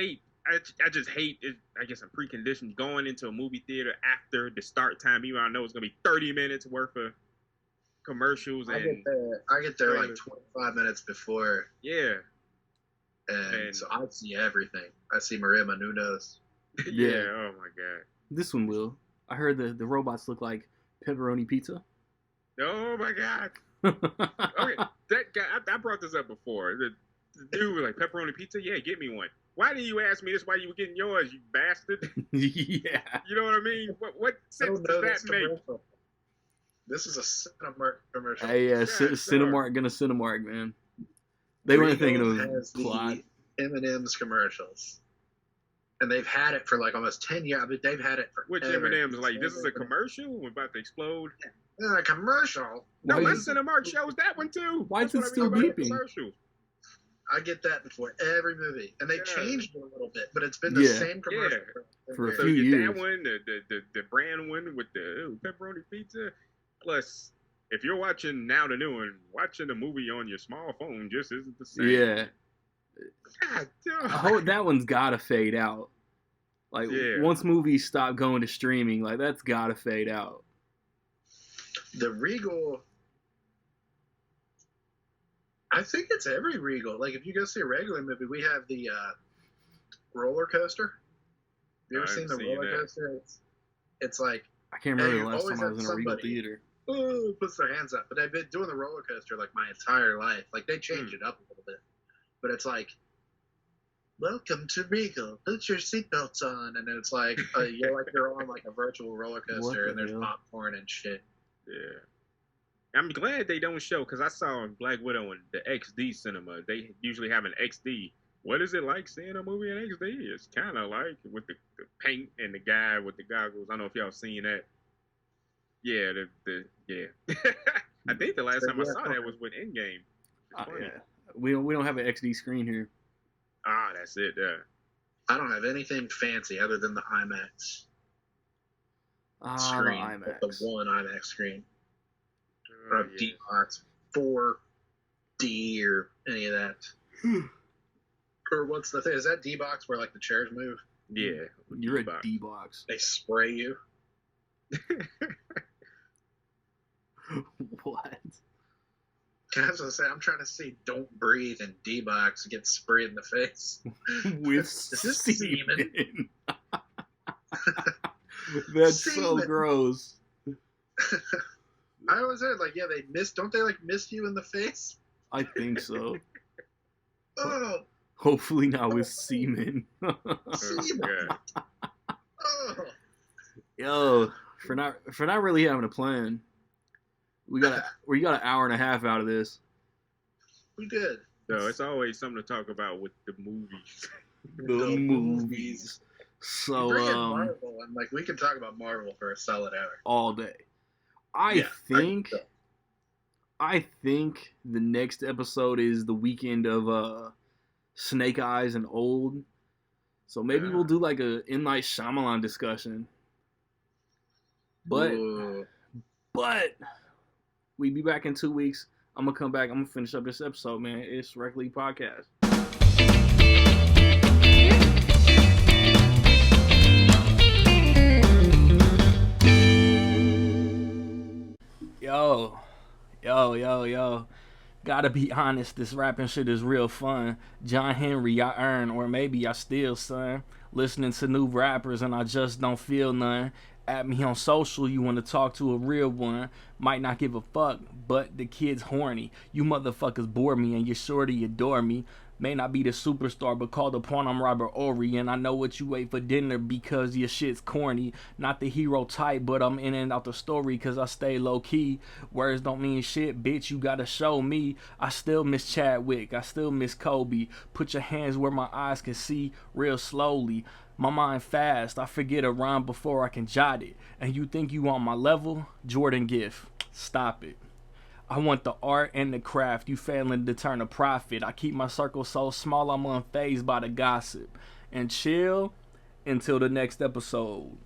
just hate it. I guess I'm preconditioned going into a movie theater after the start time, even though I know it's gonna be 30 minutes worth of commercials I and get there like trailers. 25 minutes before. Yeah. And so I see everything. I see Maria Menounos. Yeah. Yeah. Oh my god. This one will. I heard the robots look like pepperoni pizza. Oh my god. Okay, that guy. I brought this up before. The dude was like pepperoni pizza. Yeah, get me one. Why didn't you ask me this while you were getting yours, you bastard? Yeah. You know what I mean? What I sense don't does know that this make? commercial. This is a Cinemark commercial. Hey, Yeah, Cinemark gonna Cinemark, man. They weren't thinking Regal of has plot. the M&M's commercials. And they've had it for like almost 10 years. I mean, they've had it for Which M&M's like, this is a commercial? We're about to explode. A commercial? No, Why my is- Cinemark shows that one too. Why is That's it what I still mean about beeping? commercials. I get that before every movie. And they've Yeah. changed it a little bit, but it's been the Yeah. same commercial For a So few you get years. that one, the brand one with the pepperoni pizza. Plus, if you're watching now the new one, watching a movie on your small phone just isn't the same. Yeah. God damn. That one's gotta fade out. Like Yeah. once movies stop going to streaming, like that's gotta fade out. The Regal, I think it's every Regal. Like if you go see a regular movie, we have the roller coaster. You ever I seen the haven't seen roller that. coaster? It's like, I can't remember Hey, the last always time I was have in a Regal somebody- theater. oh, puts their hands up. But I've been doing the roller coaster like my entire life. Like they change it up a little bit, but it's like, welcome to Regal. Put your seatbelts on, and then it's like you're on like a virtual roller What coaster, the and there's hell? popcorn and shit. Yeah. I'm glad they don't show, because I saw Black Widow in the XD cinema. They usually have an XD. What is it like seeing a movie in XD? It's kind of like with the paint and the guy with the goggles. I don't know if y'all seen that. Yeah, yeah. I think the last time I saw that was with Endgame. It's funny. Yeah. We don't have an XD screen here. Ah, that's it. Yeah. I don't have anything fancy other than the IMAX screen, The the IMAX. one IMAX screen, Oh, or yeah. D-Box, 4D, or any of that. Or what's the thing? Is that D-Box where like the chairs move? Yeah. You're a D-Box. D-box. They spray you. What? I was gonna say, I'm trying to see "Don't Breathe" and D-Box get sprayed in the face. With Is this semen. That's so Semen. gross. I always heard like, yeah, they miss. Don't they like miss you in the face? I think so. Oh, Hopefully not with semen. Oh, semen. God. Oh. Yo, for not really having a plan, we got an hour and a half out of this. We good. So it's always something to talk about with the movies. The movies. So Bring in Marvel, and like we can talk about Marvel for a solid hour. all day. I Yeah, think so. I think the next episode is the weekend of Snake Eyes and Old. So maybe we'll do like a M. Night Shyamalan discussion. But Ooh. we be back in 2 weeks. I'm gonna come back. I'm gonna finish up this episode, man. It's Rec League Podcast. Yo. Gotta be honest, this rapping shit is real fun. John Henry, I earn, or maybe I steal, son. Listening to new rappers and I just don't feel none. At me on social, you wanna talk to a real one. Might not give a fuck, but the kid's horny. You motherfuckers bore me and you shorty adore me. May not be the superstar, but called upon I'm Robert Ory. And I know what you ate for dinner because your shit's corny. Not the hero type, but I'm in and out the story cause I stay low key. Words don't mean shit, bitch, you gotta show me. I still miss Chadwick, I still miss Kobe. Put your hands where my eyes can see real slowly. My mind fast, I forget a rhyme before I can jot it. And you think you on my level? Jordan Gift, stop it. I want the art and the craft, you failing to turn a profit. I keep my circle so small I'm unfazed by the gossip. And chill until the next episode.